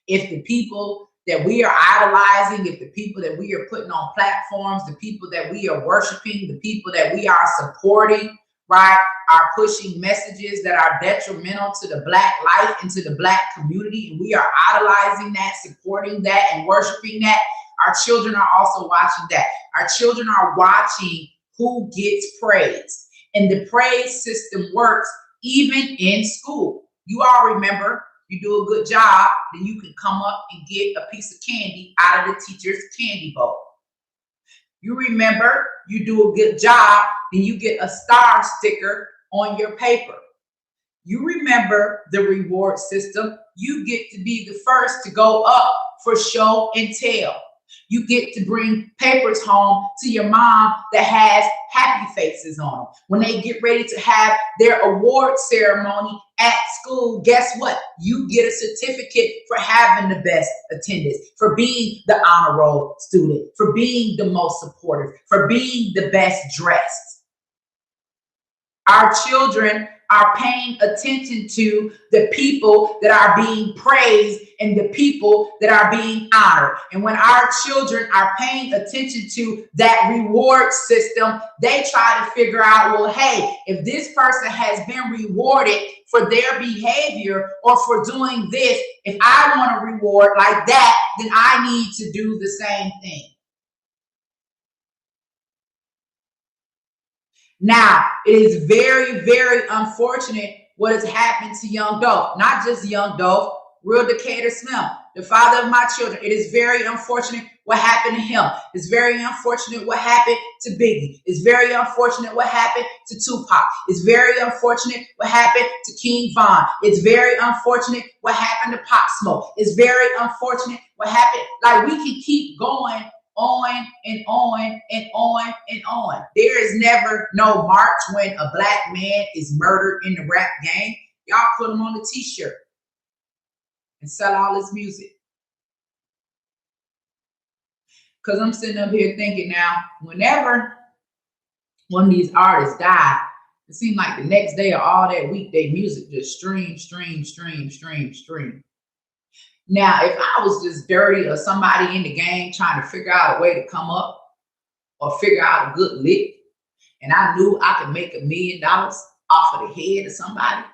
If the people that we are idolizing, if the people that we are putting on platforms, the people that we are worshiping, the people that we are supporting, right, are pushing messages that are detrimental to the Black life and to the Black community, and we are idolizing that, supporting that, and worshiping that, our children are also watching that. Our children are watching who gets praise. And the praise system works even in school. You all remember, you do a good job, then you can come up and get a piece of candy out of the teacher's candy bowl. You remember, you do a good job, then you get a star sticker on your paper. You remember the reward system. You get to be the first to go up for show and tell. You get to bring papers home to your mom that has happy faces on them. When they get ready to have their award ceremony at school, guess what? You get a certificate for having the best attendance, for being the honor roll student, for being the most supportive, for being the best dressed. Our children are paying attention to the people that are being praised and the people that are being honored. And when our children are paying attention to that reward system, they try to figure out, well, hey, if this person has been rewarded for their behavior or for doing this, if I want a reward like that, then I need to do the same thing. Now, it is very, very unfortunate what has happened to young Dolph. Not just young Dolph, Real Decatur Slim, the father of my children. It is very unfortunate what happened to him. It's very unfortunate what happened to Biggie. It's very unfortunate what happened to Tupac. It's very unfortunate what happened to King Von. It's very unfortunate what happened to Pop Smoke. It's very unfortunate what happened. Like, we can keep going on and on and on and on. There is never no march when a Black man is murdered in the rap game. Y'all put him on a t-shirt and sell all his music. Because I'm sitting up here thinking now, whenever one of these artists die, it seemed like the next day or all that week, their music just stream. Now, if I was just dirty or somebody in the game trying to figure out a way to come up or figure out a good lick, and I knew I could make $1 million off of the head of somebody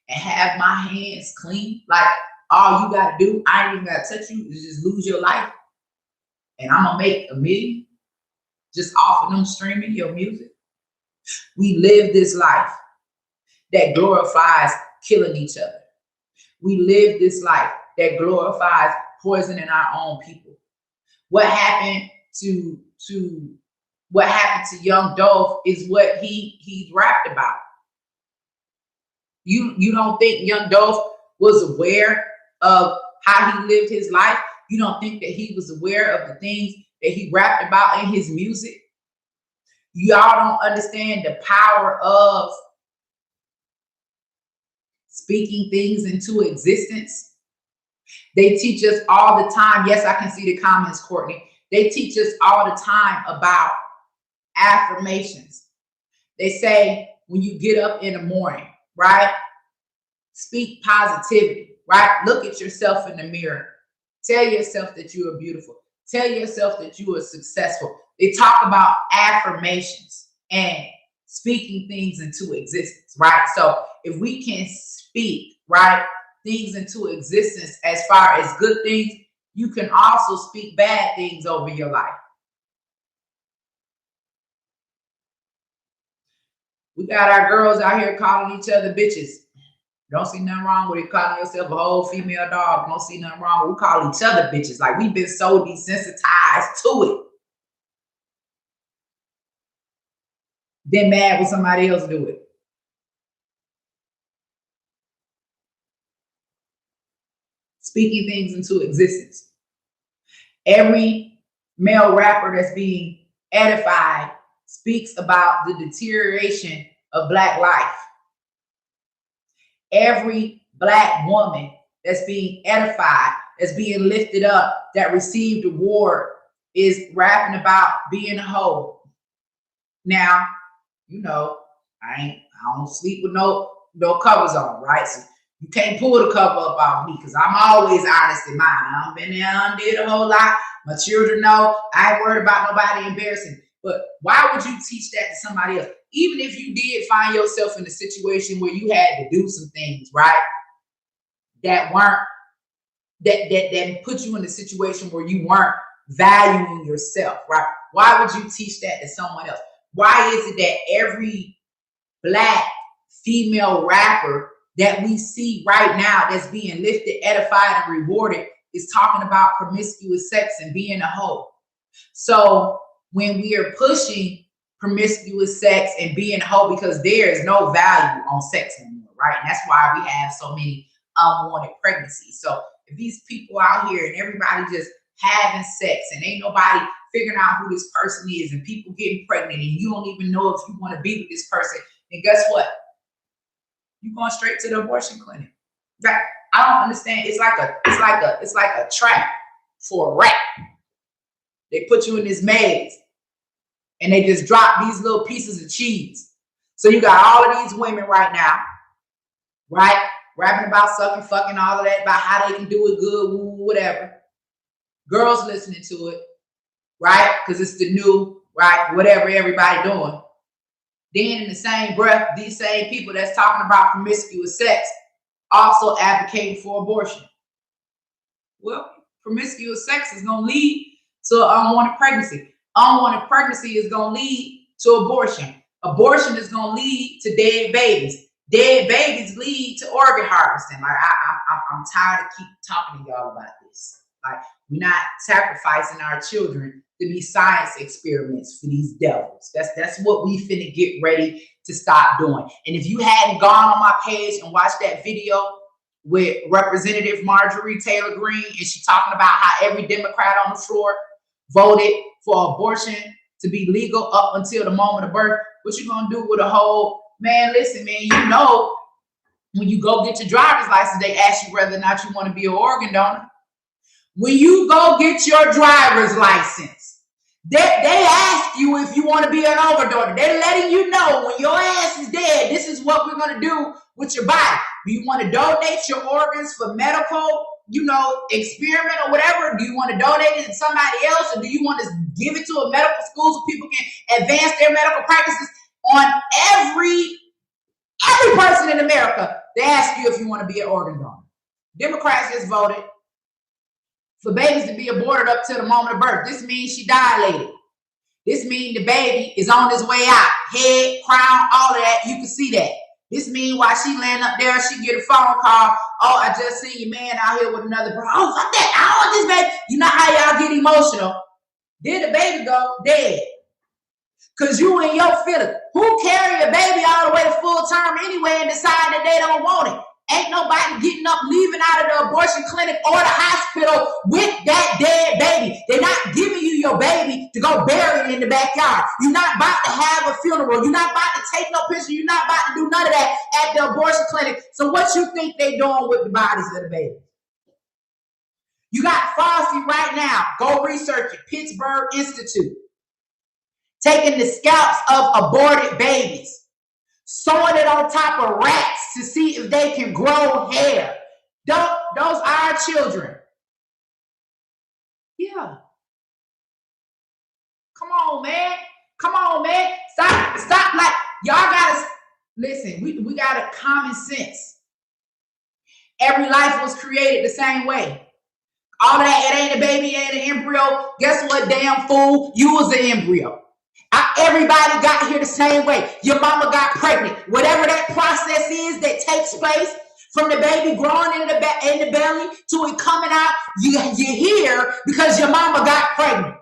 and have my hands clean, like all you got to do, I ain't even got to touch you, is just lose your life, and I'm going to make $1 million just off of them streaming your music. We live this life that glorifies killing each other. We live this life that glorifies poisoning our own people. What happened to young Dolph is what he's rapped about. You don't think young Dolph was aware of how he lived his life? You don't think that he was aware of the things that he rapped about in his music? Y'all don't understand the power of speaking things into existence. They teach us all the time. Yes, I can see the comments, Courtney. They teach us all the time about affirmations. They say when you get up in the morning, right? Speak positivity, right? Look at yourself in the mirror. Tell yourself that you are beautiful. Tell yourself that you are successful. They talk about affirmations and speaking things into existence, right? So if we can speak, right, things into existence as far as good things, you can also speak bad things over your life. We got our girls out here calling each other bitches. Don't see nothing wrong with it. Calling yourself a whole female dog. Don't see nothing wrong. We call each other bitches. Like, we've been so desensitized to it. Then mad when somebody else do it. Speaking things into existence. Every male rapper that's being edified speaks about the deterioration of Black life. Every Black woman that's being edified, that's being lifted up, that received award is rapping about being a hoe. Now, you know, I don't sleep with no covers on, right? So you can't pull the cover up off me because I'm always honest in mine. I've been there and did a whole lot. My children know I ain't worried about nobody embarrassing. But why would you teach that to somebody else? Even if you did find yourself in a situation where you had to do some things, right? That weren't, that put you in a situation where you weren't valuing yourself, right? Why would you teach that to someone else? Why is it that every Black female rapper that we see right now that's being lifted, edified, and rewarded is talking about promiscuous sex and being a hoe? So when we are pushing promiscuous sex and being a hoe, because there is no value on sex anymore, right? And that's why we have so many unwanted pregnancies. So if these people out here and everybody just having sex and ain't nobody figuring out who this person is, and people getting pregnant and you don't even know if you want to be with this person, then guess what? You're going straight to the abortion clinic. Right? I don't understand. It's like a trap for a rat. They put you in this maze and they just drop these little pieces of cheese. So you got all of these women right now, right? Rapping about sucking, fucking, all of that, about how they can do it good, whatever. Girls listening to it, right? Because it's the new, right? Whatever everybody doing. Then in the same breath, these same people that's talking about promiscuous sex also advocating for abortion. Well, promiscuous sex is going to lead to an unwanted pregnancy. Unwanted pregnancy is going to lead to abortion. Abortion is going to lead to dead babies. Dead babies lead to organ harvesting. Like, I'm tired of keep talking to y'all about this. Like, we're not sacrificing our children to be science experiments for these devils. That's what we finna get ready to stop doing. And if you hadn't gone on my page and watched that video with Representative Marjorie Taylor Greene, and she talking about how every Democrat on the floor voted for abortion to be legal up until the moment of birth, what you gonna do with a whole, man, listen, man, you know, when you go get your driver's license, they ask you whether or not you want to be an organ donor. When you go get your driver's license, they ask you if you want to be an organ donor. They're letting you know when your ass is dead, this is what we're going to do with your body. Do you want to donate your organs for medical, experiment or whatever? Do you want to donate it to somebody else? Or do you want to give it to a medical school so people can advance their medical practices? On every person in America, they ask you if you want to be an organ donor. Democrats just voted for babies to be aborted up to the moment of birth. This means she dilated. This means the baby is on his way out. Head, crown, all of that. You can see that. This means while she laying up there, she get a phone call. Oh, I just seen your man out here with another bro. Oh, fuck that. I don't want this baby. You know how y'all get emotional. Then the baby go dead. Because you and your feeling. Who carry a baby all the way to full term anyway and decide that they don't want it? Ain't nobody getting up, leaving out of the abortion clinic or the hospital with that dead baby. They're not giving you your baby to go bury it in the backyard. You're not about to have a funeral. You're not about to take no picture. You're not about to do none of that at the abortion clinic. So what you think they doing with the bodies of the baby? You got Fauci right now. Go research it. Pittsburgh Institute. Taking the scalps of aborted babies sewing it on top of rats to see if they can grow hair. Those are our children. Yeah. Come on, man. Come on, man. Stop. Like, y'all gotta listen. We got a common sense. Every life was created the same way. All that, it ain't a baby, it ain't an embryo. Guess what, damn fool? You was an embryo. Everybody got here the same way. Your mama got pregnant. Whatever that process is that takes place from the baby growing in the belly to it coming out, you're here because your mama got pregnant.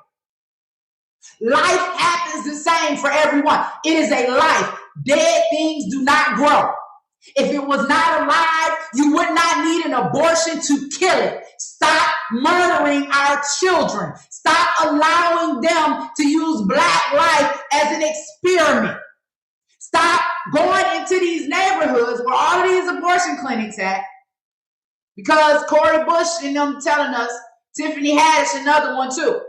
Life happens the same for everyone. It is a life. Dead things do not grow. If it was not alive, you would not need an abortion to kill it. Stop murdering our children. Stop allowing them to use Black life as an experiment. Stop going into these neighborhoods where all of these abortion clinics at, because Cori Bush and them telling us, Tiffany Haddish, another one too,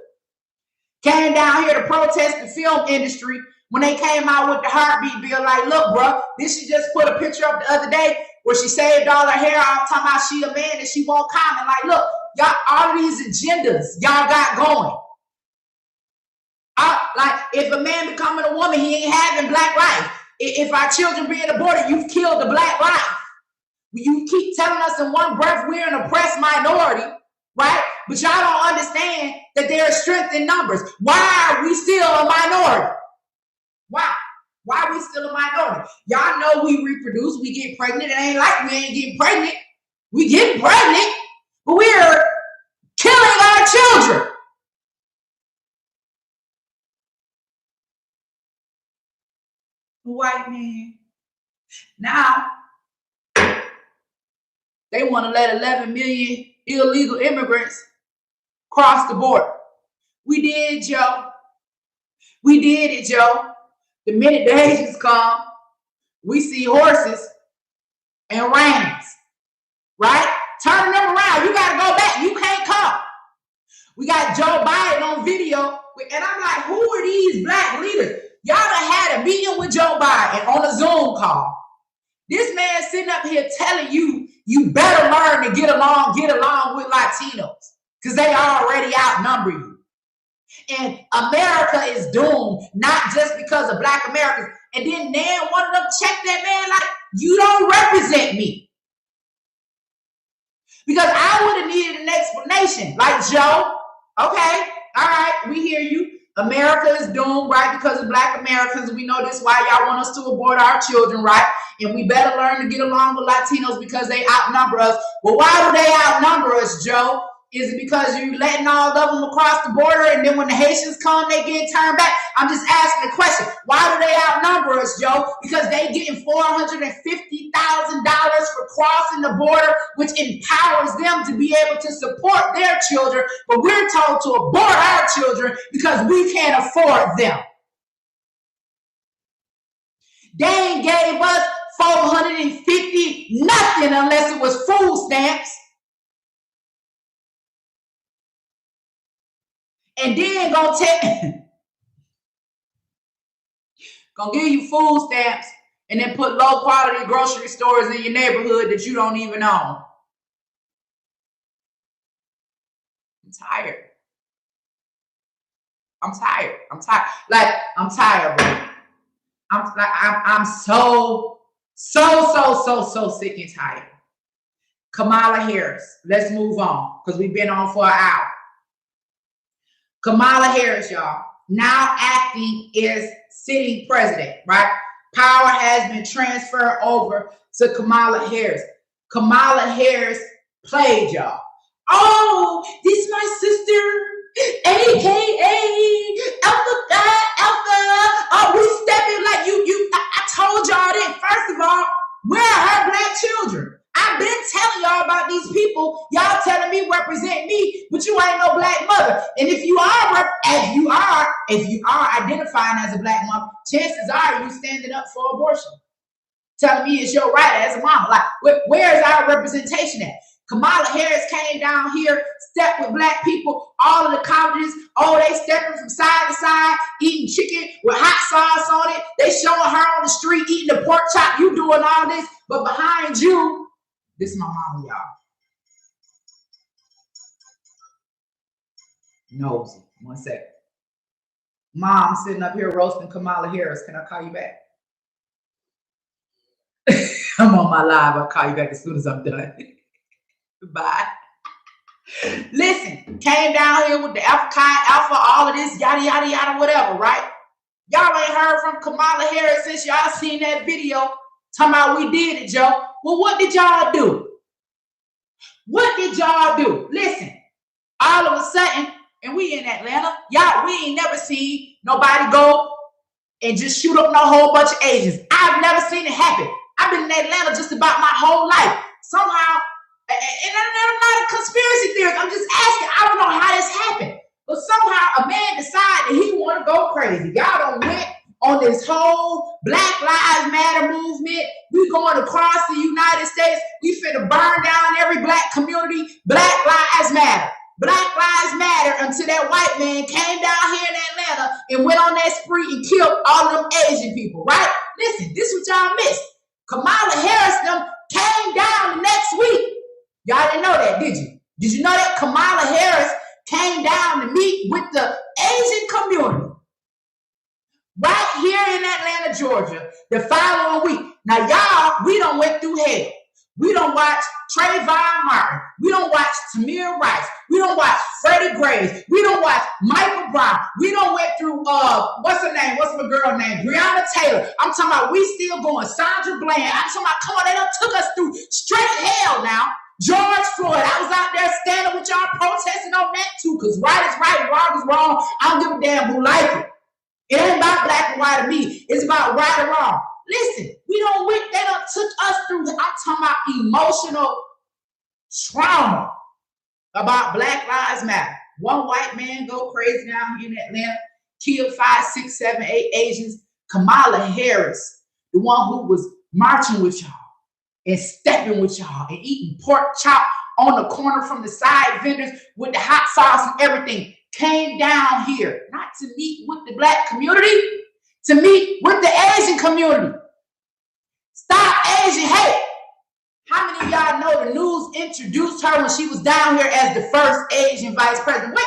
came down here to protest the film industry when they came out with the heartbeat bill. Like, look, bro, this she just put a picture up the other day where she saved all her hair out, talking about she a man and she won't comment. Like, look, y'all, all of these agendas y'all got going. Like, if a man becoming a woman, he ain't having Black life. If our children being aborted, you've killed the Black life. You keep telling us in one breath we're an oppressed minority, right? But y'all don't understand that there is strength in numbers. Why are we still a minority? Why? Why are we still a minority? Y'all know we reproduce, we get pregnant. It ain't like we ain't getting pregnant. We get pregnant, but we are killing our children. White man. Now, they want to let 11 million illegal immigrants cross the border. We did, Joe. We did it, Joe. The minute the Haitians come, we see horses and rams, right? Turn them around. You got to go back. You can't come. We got Joe Biden on video, and I'm like, who are these Black leaders? Y'all done had a meeting with Joe Biden on a Zoom call. This man sitting up here telling you, you better learn to get along with Latinos because they already outnumber you. And America is doomed, not just because of Black Americans. And then one of them checked that man like, you don't represent me. Because I would have needed an explanation. Like, Joe, okay, all right, we hear you. America is doomed, right, because of Black Americans. We know this why y'all want us to abort our children, right? And we better learn to get along with Latinos because they outnumber us. Well, why do they outnumber us, Joe? Is it because you're letting all of them across the border and then when the Haitians come, they get turned back? I'm just asking the question. Why do they outnumber us, Joe? Because they getting $450,000 for crossing the border, which empowers them to be able to support their children. But we're told to abort our children because we can't afford them. They ain't gave us $450 nothing unless it was food stamps. And then gonna give you food stamps and then put low quality grocery stores in your neighborhood that you don't even own. I'm tired. Like, I'm tired, bro. I'm so sick and tired. Kamala Harris. Let's move on because we've been on for an hour. Kamala Harris, y'all, now acting as sitting president, right? Power has been transferred over to Kamala Harris. Kamala Harris played, y'all. Oh, this is my sister, AKA Alpha. Oh, we stepping like you. I told y'all that. First of all, where are her Black children? I've been telling y'all about these people. Y'all telling me represent me, but you ain't no Black mother. And if you are identifying as a Black mother, chances are you standing up for abortion. Telling me it's your right as a mama. Like, where is our representation at? Kamala Harris came down here, stepped with black people, all of the colleges, oh, they stepping from side to side, eating chicken with hot sauce on it. They showing her on the street eating the pork chop. You doing all this, but behind you, this is my mama, y'all. Nosy. 1 second. Mom, I'm sitting up here roasting Kamala Harris. Can I call you back? I'm on my live. I'll call you back as soon as I'm done. Bye. Listen, came down here with the Alpha Chi Alpha, all of this, yada, yada, yada, whatever, right? Y'all ain't heard from Kamala Harris since y'all seen that video talking about we did it, Joe. Well, what did y'all do? What did y'all do? Listen, all of a sudden, and we in Atlanta, y'all, we ain't never seen nobody go and just shoot up no whole bunch of Asians. I've never seen it happen. I've been in Atlanta just about my whole life. Somehow, and I'm not a conspiracy theorist. I'm just asking. I don't know how this happened. But somehow a man decided that he want to go crazy. Y'all done went on this whole Black Lives Matter movement. We going across the United States. We finna burn down every black community. Black Lives Matter. Black Lives Matter until that white man came down here in Atlanta and went on that spree and killed all of them Asian people, right? Listen, this is what y'all missed. Kamala Harris them came down the next week. Y'all didn't know that, did you? Did you know that Kamala Harris came down to meet with the Asian community right here in Atlanta, Georgia, the following week? Now, y'all, we done went through hell. We don't watch Trayvon Martin. We don't watch Tamir Rice. We don't watch Freddie Graves. We don't watch Michael Brown. We don't went through, what's her name? What's my girl name? Breonna Taylor. I'm talking about we still going. Sandra Bland. I'm talking about, come on, they done took us through straight hell now. George Floyd. I was out there standing with y'all protesting on that too, because right is right, wrong is wrong. I don't give a damn who like it. It ain't about black and white to me. It's about right or wrong. Listen, we don't wait. They done took us through. I'm talking about emotional trauma about Black Lives Matter. One white man go crazy down here in Atlanta, killed 5, 6, 7, 8 Asians. Kamala Harris, the one who was marching with y'all and stepping with y'all and eating pork chop on the corner from the side vendors with the hot sauce and everything, came down here not to meet with the black community, to meet with the Asian community. Stop Asian hate. How many of y'all know the news introduced her when she was down here as the first Asian vice president? What?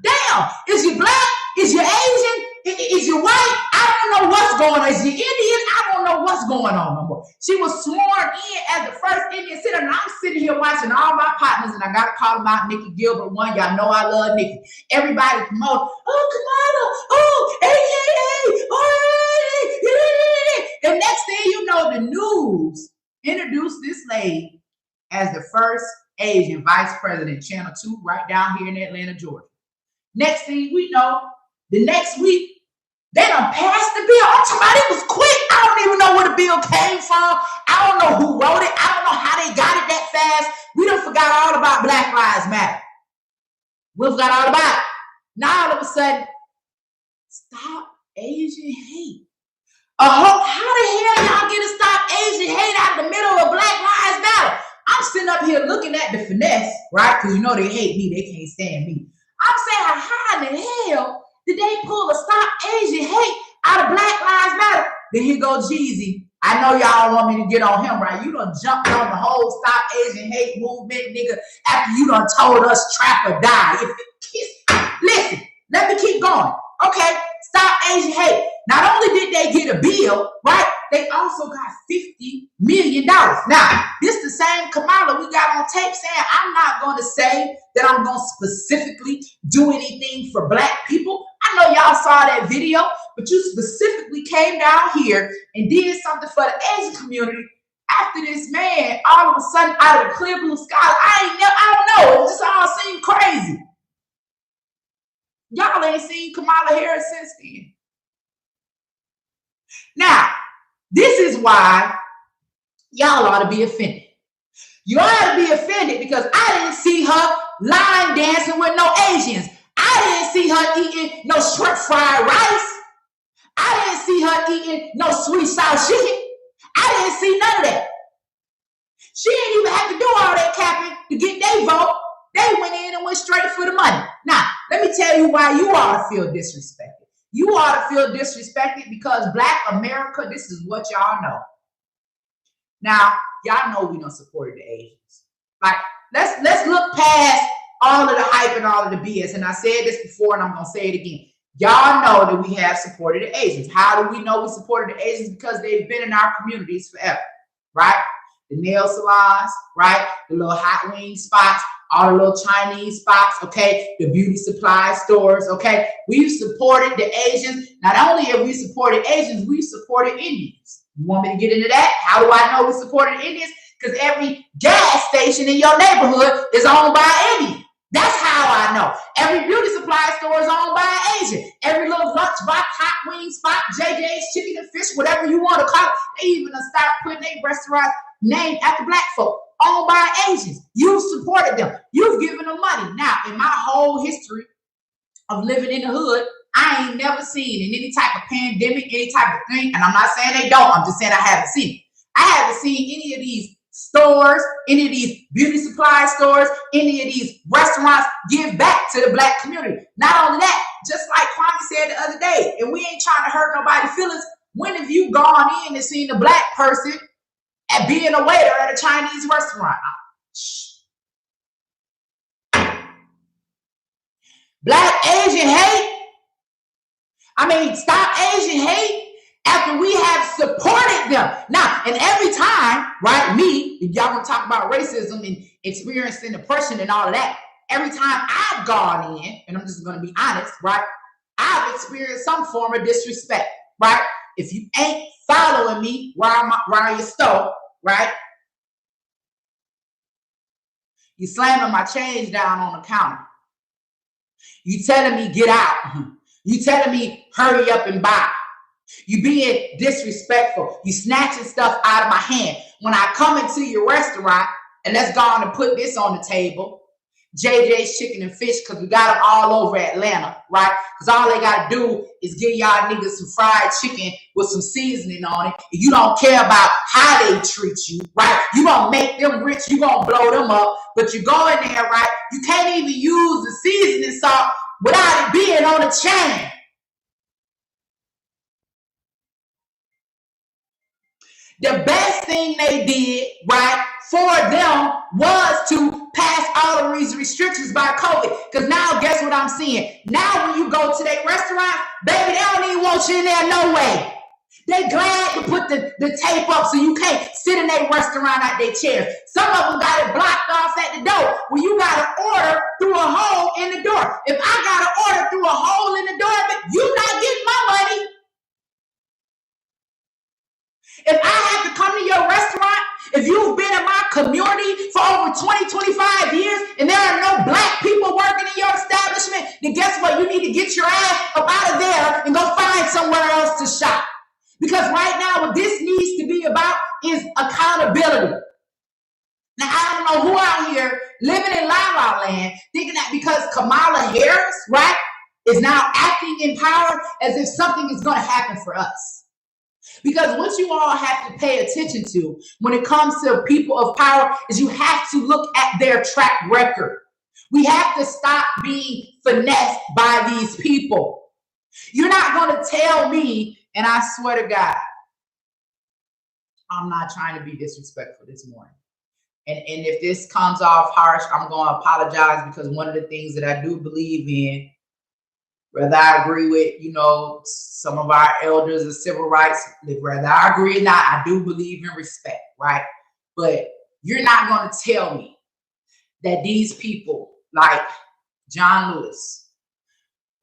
Damn, is you black? Is you Asian? Is you white? I don't know what's going on. Is you Indian? I don't know what's going on no more. She was sworn in as the first Indian senator, and I'm sitting here watching all my partners, and I got to call them out. Nikki Gilbert, one, y'all know I love Nikki. Everybody promote, oh, Kamala, oh, AKA, and next thing you know, the news introduced this lady as the first Asian vice president, Channel 2, right down here in Atlanta, Georgia. Next thing we know, the next week, they done passed the bill. I'm talking about it was quick. I don't even know where the bill came from. I don't know who wrote it. I don't know how they got it that fast. We done forgot all about Black Lives Matter. We forgot all about it. Now all of a sudden, stop Asian hate. How the hell y'all get to stop Asian hate out of the middle of Black Lives Matter? I'm sitting up here looking at the finesse, right? Because you know they hate me. They can't stand me. I'm saying, how in the hell did they pull a stop Asian hate out of Black Lives Matter? Then here go Jeezy. I know y'all want me to get on him, right? You done jumped on the whole stop Asian hate movement, nigga, after you done told us trap or die. Listen, let me keep going. Okay, stop Asian hate. Not only did they get a bill, right? They also got $50 million. Now, this the same Kamala we got on tape saying, I'm not going to say that I'm going to specifically do anything for black people. I know y'all saw that video, but you specifically came down here and did something for the Asian community after this man all of a sudden out of the clear blue sky. I don't know. It just all seemed crazy. Y'all ain't seen Kamala Harris since then. Now, this is why y'all ought to be offended. You ought to be offended because I didn't see her line dancing with no Asians. I didn't see her eating no shrimp fried rice. I didn't see her eating no sweet sour chicken. I didn't see none of that. She ain't even have to do all that capping to get their vote. They went in and went straight for the money. Now, let me tell you why you ought to feel disrespected. You ought to feel disrespected because Black America, this is what y'all know. Now, y'all know we done supported the Asians. Like, let's look past all of the hype and all of the BS. And I said this before, and I'm gonna say it again. Y'all know that we have supported the Asians. How do we know we supported the Asians? Because they've been in our communities forever, right? The nail salons, right? The little hot wing spots, all the little Chinese spots, okay? The beauty supply stores, okay? We've supported the Asians. Not only have we supported Asians, we've supported Indians. You want me to get into that? How do I know we supported Indians? Because every gas station in your neighborhood is owned by Indian. That's how I know. Every beauty supply store is owned by an Asian. Every little lunchbox, hot wing spot, JJ's chicken and fish, whatever you want to call it, they even start putting their restaurants named after Black folk, owned by Asians. You've supported them. You've given them money. Now, in my whole history of living in the hood, I ain't never seen in any type of pandemic, any type of thing, and I'm not saying they don't, I'm just saying I haven't seen it. I haven't seen any of these stores, any of these beauty supply stores, any of these restaurants give back to the Black community. Not only that, just like Kwame said the other day, and we ain't trying to hurt nobody's feelings, when have you gone in and seen a Black person at being a waiter at a Chinese restaurant? Black Asian hate? I mean, stop Asian hate after we have supported them. Now, and every time, right, me, if y'all want to talk about racism and experiencing oppression and all of that, every time I've gone in, and I'm just going to be honest, right, I've experienced some form of disrespect, right? If you ain't following me around your store, right, you slamming my change down on the counter. You telling me get out. You telling me hurry up and buy. You being disrespectful. You snatching stuff out of my hand. When I come into your restaurant, and let's go on and put this on the table, JJ's chicken and fish, because we got them all over Atlanta, right? Because all they got to do is give y'all niggas some fried chicken with some seasoning on it. And you don't care about how they treat you, right? You gonna make them rich. You gonna blow them up. But you go in there, right? You can't even use the seasoning salt without it being on the chain. The best thing they did, right, for them was to pass all of these restrictions by COVID. Because now, guess what I'm seeing? Now, when you go to their restaurant, baby, they don't even want you in there no way. They glad to put the tape up so you can't sit in their restaurant at their chairs. Some of them got it blocked off at the door. Well, you got to order through a hole in the door. If I got to order through a hole in the door, you're not getting my money. If I have to come to your restaurant, if you've been in my community for over 20, 25 years, and there are no Black people working in your establishment, then guess what? You need to get your ass up out of there and go find somewhere else to shop. Because right now, what this needs to be about is accountability. Now, I don't know who out here living in La La Land thinking that because Kamala Harris, right, is now acting in power as if something is going to happen for us. Because what you all have to pay attention to when it comes to people of power is you have to look at their track record. We have to stop being finessed by these people. You're not going to tell me, and I swear to God, I'm not trying to be disrespectful this morning. And if this comes off harsh, I'm going to apologize, because one of the things that I do believe in, whether I agree with, some of our elders of civil rights, whether I agree or not, I do believe in respect, right? But you're not going to tell me that these people like John Lewis,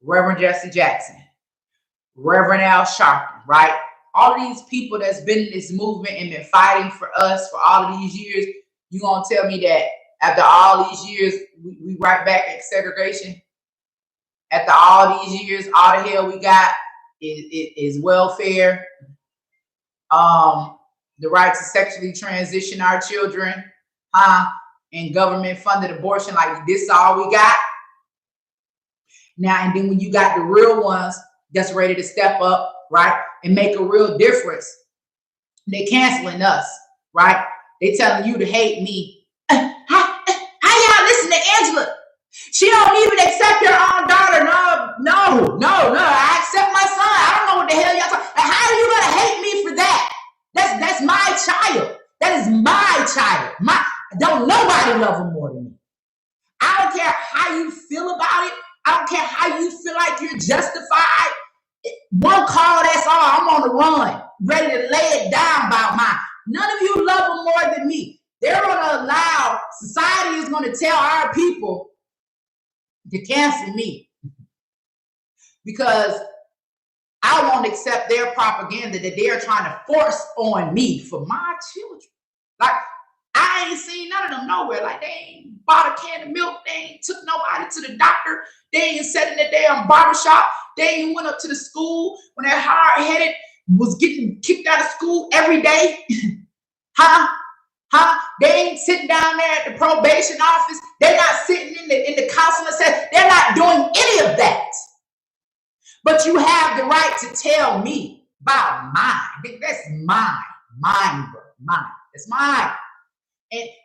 Reverend Jesse Jackson, Reverend Al Sharpton, right? All of these people that's been in this movement and been fighting for us for all of these years, you going to tell me that after all these years, we right back at segregation? After all these years, all the hell we got is welfare, the right to sexually transition our children, and government-funded abortion, like this all we got? Now, and then when you got the real ones that's ready to step up, right, and make a real difference, they're canceling us, right? They telling you to hate me. How y'all listen to Angela? She don't even accept her own daughter. No. I accept my son. I don't know what the hell y'all talking. How are you gonna hate me for that? That's my child. That is my child. Don't nobody love him more than me. I don't care how you feel about it. I don't care how you feel like you're justified. One call, that's all. I'm on the run, ready to lay it down about mine. None of you love him more than me. They're gonna allow, society is gonna tell our people to cancel me because I won't accept their propaganda that they're trying to force on me for my children. Like, I ain't seen none of them nowhere. Like, they ain't bought a can of milk. They ain't took nobody to the doctor. They ain't sat in the damn barbershop. They ain't went up to the school when they're hard-headed, was getting kicked out of school every day. Huh? They ain't sitting down there at the probation office. They're not sitting in the counselor set. They're not doing any of that. But you have the right to tell me about mine. That's mine, bro. Mine. It's mine.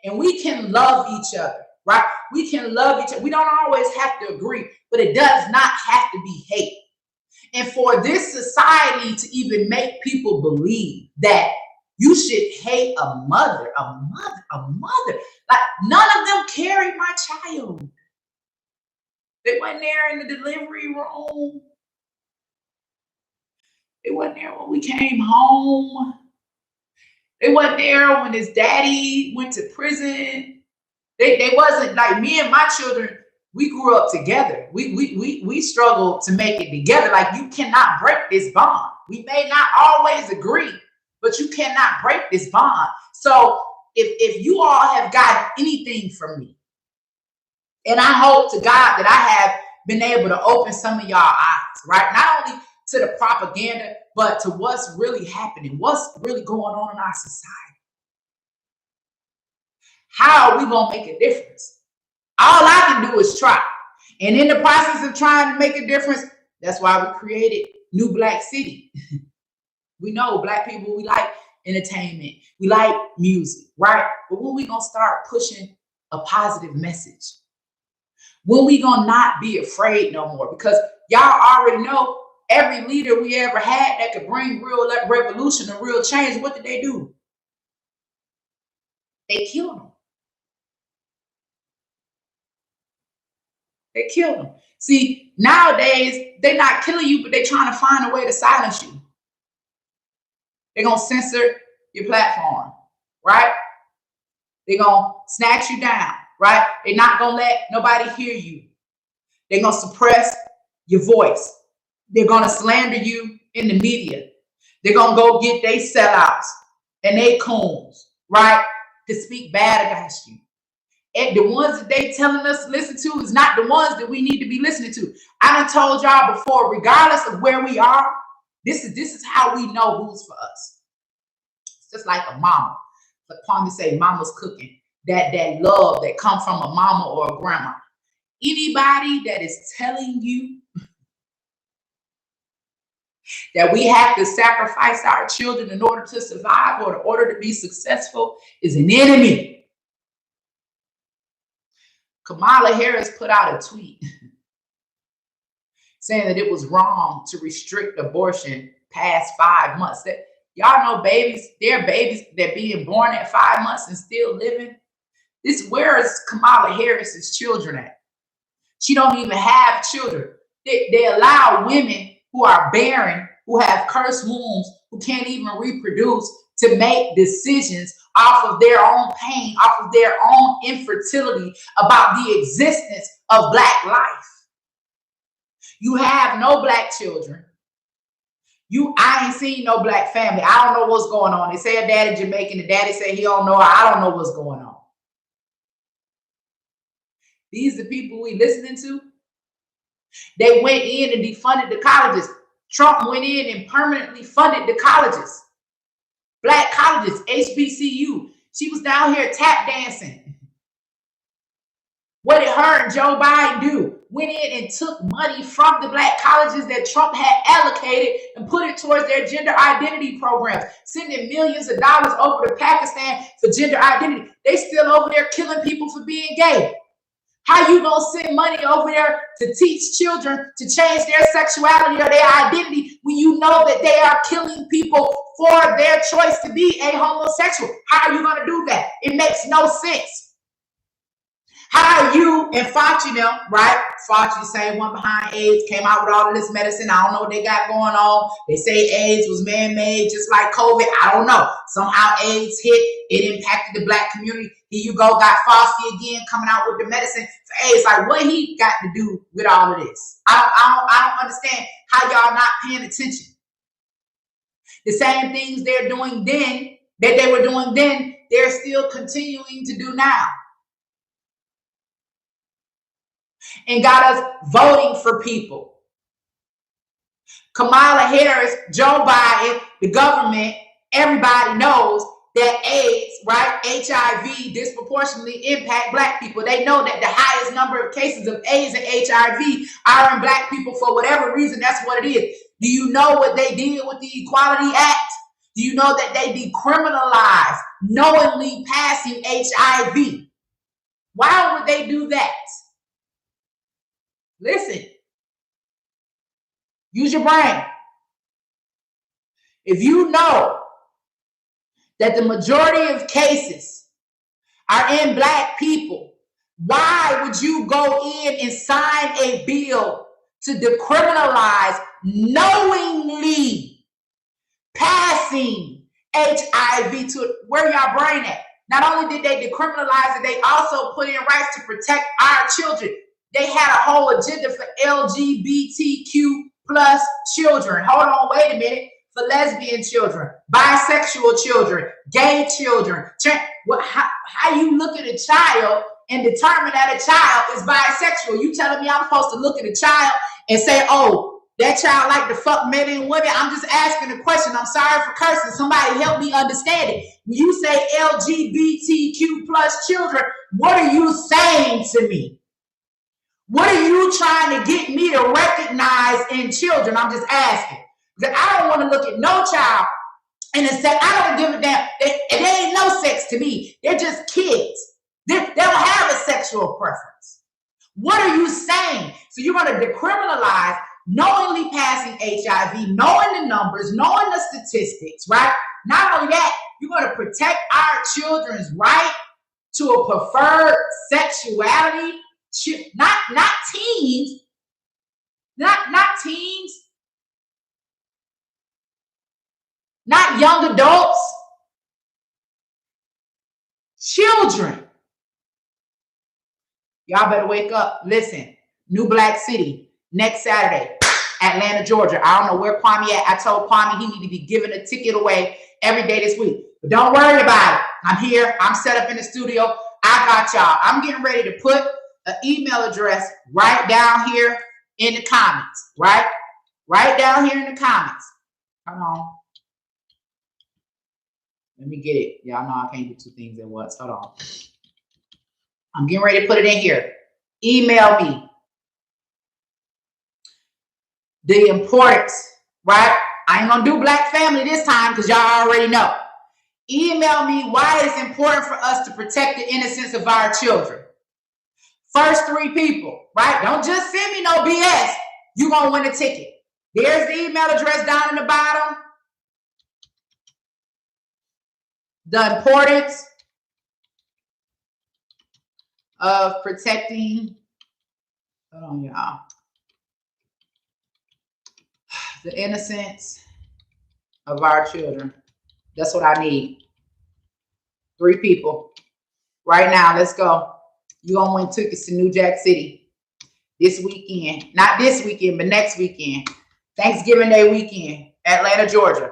And we can love each other, right? We can love each other. We don't always have to agree, but it does not have to be hate. And for this society to even make people believe that you should hate a mother. Like, none of them carried my child. They wasn't there in the delivery room. They wasn't there when we came home. They wasn't there when his daddy went to prison. They wasn't like me and my children. We grew up together. We struggled to make it together. Like, you cannot break this bond. We may not always agree, but you cannot break this bond. So if you all have gotten anything from me, and I hope to God that I have been able to open some of y'all eyes, right? Not only to the propaganda, but to what's really happening, what's really going on in our society. How are we going to make a difference? All I can do is try. And in the process of trying to make a difference, that's why we created New Black City. We know Black people, we like entertainment. We like music, right? But when we going to start pushing a positive message? When we going to not be afraid no more? Because y'all already know every leader we ever had that could bring real revolution and real change, what did they do? They killed them. They killed them. See, nowadays, they're not killing you, but they're trying to find a way to silence you. They're going to censor your platform, right? They're going to snatch you down, right? They're not going to let nobody hear you. They're going to suppress your voice. They're going to slander you in the media. They're going to go get they sellouts and they coons, right, to speak bad against you. And the ones that they telling us to listen to is not the ones that we need to be listening to. I done told y'all before, regardless of where we are, this is how we know who's for us. It's just like a mama. Like Kwame say, mama's cooking. That love that comes from a mama or a grandma. Anybody that is telling you that we have to sacrifice our children in order to survive or in order to be successful is an enemy. Kamala Harris put out a tweet saying that it was wrong to restrict abortion past 5 months. That y'all know babies, there are babies that being born at 5 months and still living. Where is Kamala Harris's children at? She don't even have children. They allow women who are barren, who have cursed wombs, who can't even reproduce, to make decisions off of their own pain, off of their own infertility about the existence of Black life. You have no Black children. I ain't seen no Black family. I don't know what's going on. They say a daddy Jamaican, the daddy say he don't know. I don't know what's going on. These are the people we listening to. They went in and defunded the colleges. Trump went in and permanently funded the colleges. Black colleges, HBCU. She was down here tap dancing. What did her and Joe Biden do? went in and took money from the black colleges that Trump had allocated and put it towards their gender identity programs, sending millions of dollars over to Pakistan for gender identity. They still over there killing people for being gay. How you gonna send money over there to teach children to change their sexuality or their identity when you know that they are killing people for their choice to be a homosexual? How are you gonna do that? It makes no sense. How are you and Fauci now, right? Fauci, same one behind AIDS, came out with all of this medicine. I don't know what they got going on. They say AIDS was man-made just like COVID. I don't know. Somehow AIDS hit. It impacted the black community. Here you go, got Fauci again coming out with the medicine for AIDS. Like, what he got to do with all of this? I don't understand how y'all not paying attention. The same things they're doing then, that they were doing then, they're still continuing to do now. And got us voting for people. Kamala Harris, Joe Biden, the government, everybody knows that AIDS, right, HIV disproportionately impact black people. They know that the highest number of cases of AIDS and HIV are in black people for whatever reason. That's what it is. Do you know what they did with the Equality Act? Do you know that they decriminalized knowingly passing HIV? Why would they do that? Listen, use your brain. If you know that the majority of cases are in black people, why would you go in and sign a bill to decriminalize knowingly passing HIV to where y'all brain at? Not only did they decriminalize it, they also put in rights to protect our children. They had a whole agenda for LGBTQ plus children. Hold on, wait a minute. For lesbian children, bisexual children, gay children. How you look at a child and determine that a child is bisexual? You telling me I'm supposed to look at a child and say, oh, that child like to fuck men and women? I'm just asking a question. I'm sorry for cursing. Somebody help me understand it. When you say LGBTQ plus children, what are you saying to me? What are you trying to get me to recognize in children? I'm just asking. Because I don't want to look at no child and say, I don't give a damn. They ain't no sex to me. They're just kids. They don't have a sexual preference. What are you saying? So you're going to decriminalize knowingly passing HIV, knowing the numbers, knowing the statistics, right? Not only that, you're going to protect our children's right to a preferred sexuality. Not teens, not teens, not young adults, children. Y'all better wake up. Listen, New Black City next Saturday, Atlanta, Georgia. I don't know where Kwame at. I told Kwame he need to be giving a ticket away every day this week. But don't worry about it. I'm here. I'm set up in the studio. I got y'all. I'm getting ready to put an email address right down here in the comments, right? Right down here in the comments. Hold on. Let me get it. Y'all know I can't do two things at once. Hold on. I'm getting ready to put it in here. Email me the importance, right? I ain't gonna do black family this time because y'all already know. Email me why it's important for us to protect the innocence of our children. First 3 people, right? Don't just send me no BS. You're going to win a ticket. There's the email address down in the bottom. The importance of protecting, hold on, y'all, the innocence of our children. That's what I need. 3 people. Right now, let's go. You're going to win tickets to New Jack City this weekend. Not this weekend, but next weekend. Thanksgiving Day weekend, Atlanta, Georgia.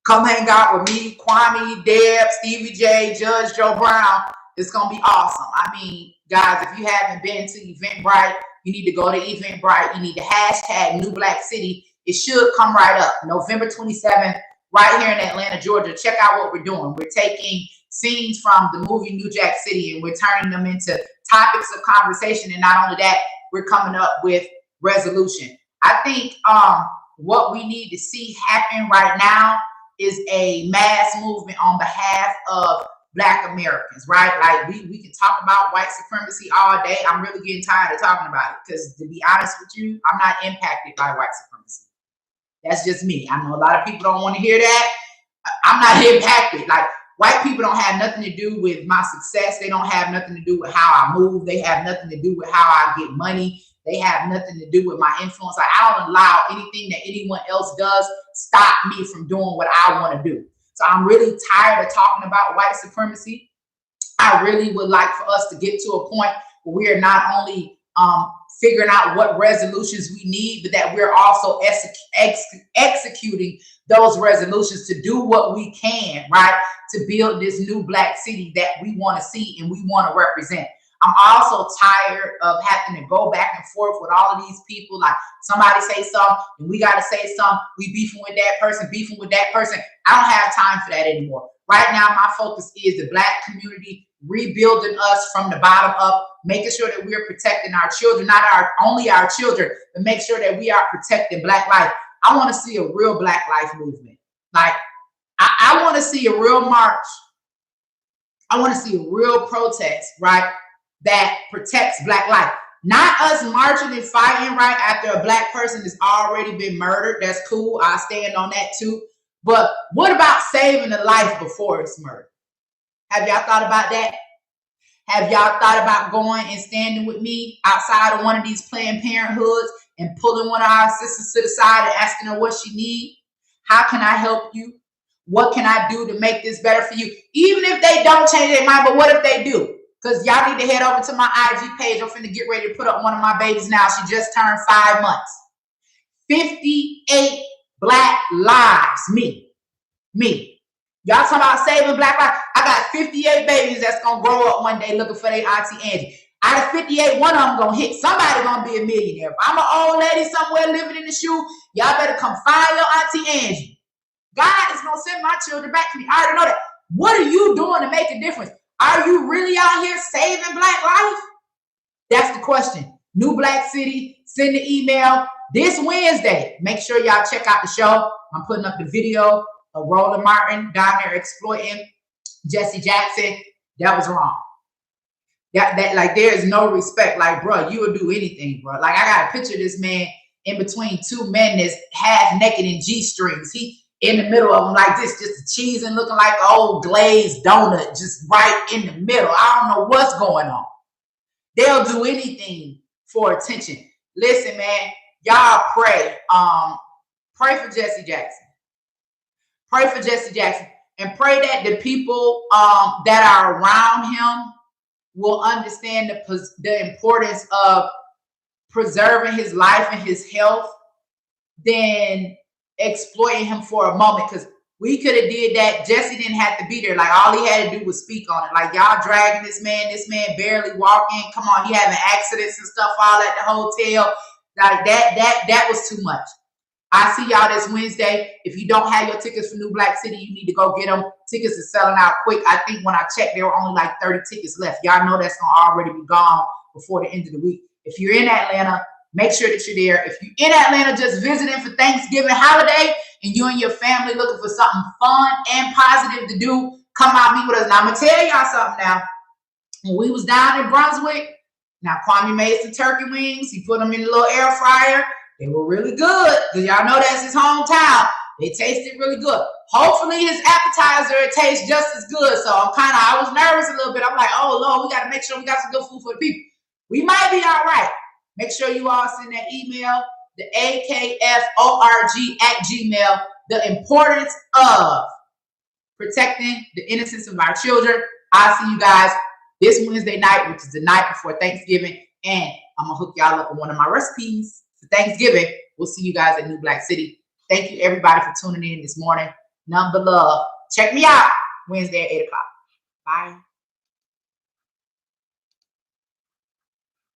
Come hang out with me, Kwame, Deb, Stevie J, Judge Joe Brown. It's going to be awesome. I mean, guys, if you haven't been to Eventbrite, you need to go to Eventbrite. You need to hashtag New Black City. It should come right up. November 27th, right here in Atlanta, Georgia. Check out what we're doing. We're taking scenes from the movie New Jack City and we're turning them into topics of conversation. And not only that, we're coming up with resolution. I think what we need to see happen right now is a mass movement on behalf of Black Americans, right? Like we can talk about white supremacy all day. I'm really getting tired of talking about it because, to be honest with you, I'm not impacted by white supremacy. That's just me. I know a lot of people don't want to hear that. I'm not impacted. Like, white people don't have nothing to do with my success. They don't have nothing to do with how I move. They have nothing to do with how I get money. They have nothing to do with my influence. Like, I don't allow anything that anyone else does stop me from doing what I want to do. So I'm really tired of talking about white supremacy. I really would like for us to get to a point where we are not only figuring out what resolutions we need, but that we're also executing those resolutions to do what we can, right, to build this new Black city that we want to see and we want to represent. I'm also tired of having to go back and forth with all of these people. Like, somebody say something and we got to say something. We beefing with that person, beefing with that person. I don't have time for that anymore. Right now, my focus is the Black community, rebuilding us from the bottom up, making sure that we're protecting our children, not only our children, but make sure that we are protecting Black life. I want to see a real Black life movement. Like, I want to see a real march. I want to see a real protest, right, that protects Black life. Not us marching and fighting right after a Black person has already been murdered. That's cool. I stand on that too. But what about saving a life before it's murdered? Have y'all thought about that? Have y'all thought about going and standing with me outside of one of these Planned Parenthoods and pulling one of our sisters to the side and asking her what she needs? How can I help you? What can I do to make this better for you? Even if they don't change their mind, but what if they do? Because y'all need to head over to my IG page. I'm finna get ready to put up one of my babies now. She just turned 5 months. 58 Black lives. Me. Y'all talking about saving Black lives? I got 58 babies that's going to grow up one day looking for their Auntie Angie. Out of 58, one of them going to hit. Somebody going to be a millionaire. If I'm an old lady somewhere living in the shoe, y'all better come find your Auntie Angie. God is going to send my children back to me. I already know that. What are you doing to make a difference? Are you really out here saving Black life? That's the question. New Black City, send the email this Wednesday. Make sure y'all check out the show. I'm putting up the video of Roland Martin down there exploiting Jesse Jackson. That was wrong. That like, there is no respect. Like, bro, you would do anything, bro. Like, I got a picture of this man in between two men that's half naked in G-strings. He in the middle of them like this, just a cheese and looking like an old glazed donut, just right in the middle. I don't know what's going on. They'll do anything for attention. Listen, man, y'all pray. Pray for Jesse Jackson. Pray for Jesse Jackson. And pray that the people that are around him will understand the importance of preserving his life and his health than exploiting him for a moment. Because we could have did that. Jesse didn't have to be there. Like, all he had to do was speak on it. Like, y'all dragging this man barely walking. Come on, he having accidents and stuff all at the hotel. Like, that was too much. I see y'all this Wednesday. If you don't have your tickets for New Black City, you need to go get them. Tickets are selling out quick. I think when I checked, there were only like 30 tickets left. Y'all know that's going to already be gone before the end of the week. If you're in Atlanta, make sure that you're there. If you're in Atlanta just visiting for Thanksgiving holiday and you and your family looking for something fun and positive to do, come out, meet with us. Now, I'm going to tell y'all something now. When we was down in Brunswick, now Kwame made some turkey wings. He put them in a little air fryer. They were really good because y'all know that's his hometown. They tasted really good. Hopefully his appetizer tastes just as good. So I was nervous a little bit. I'm like, oh Lord, we got to make sure we got some good food for the people. We might be all right. Make sure you all send that email, the akforg@gmail, the importance of protecting the innocence of our children. I'll see you guys this Wednesday night, which is the night before Thanksgiving. And I'm going to hook y'all up with one of my recipes for Thanksgiving. We'll see you guys at New Black City. Thank you, everybody, for tuning in this morning. None but love. Check me out Wednesday at 8 o'clock. Bye.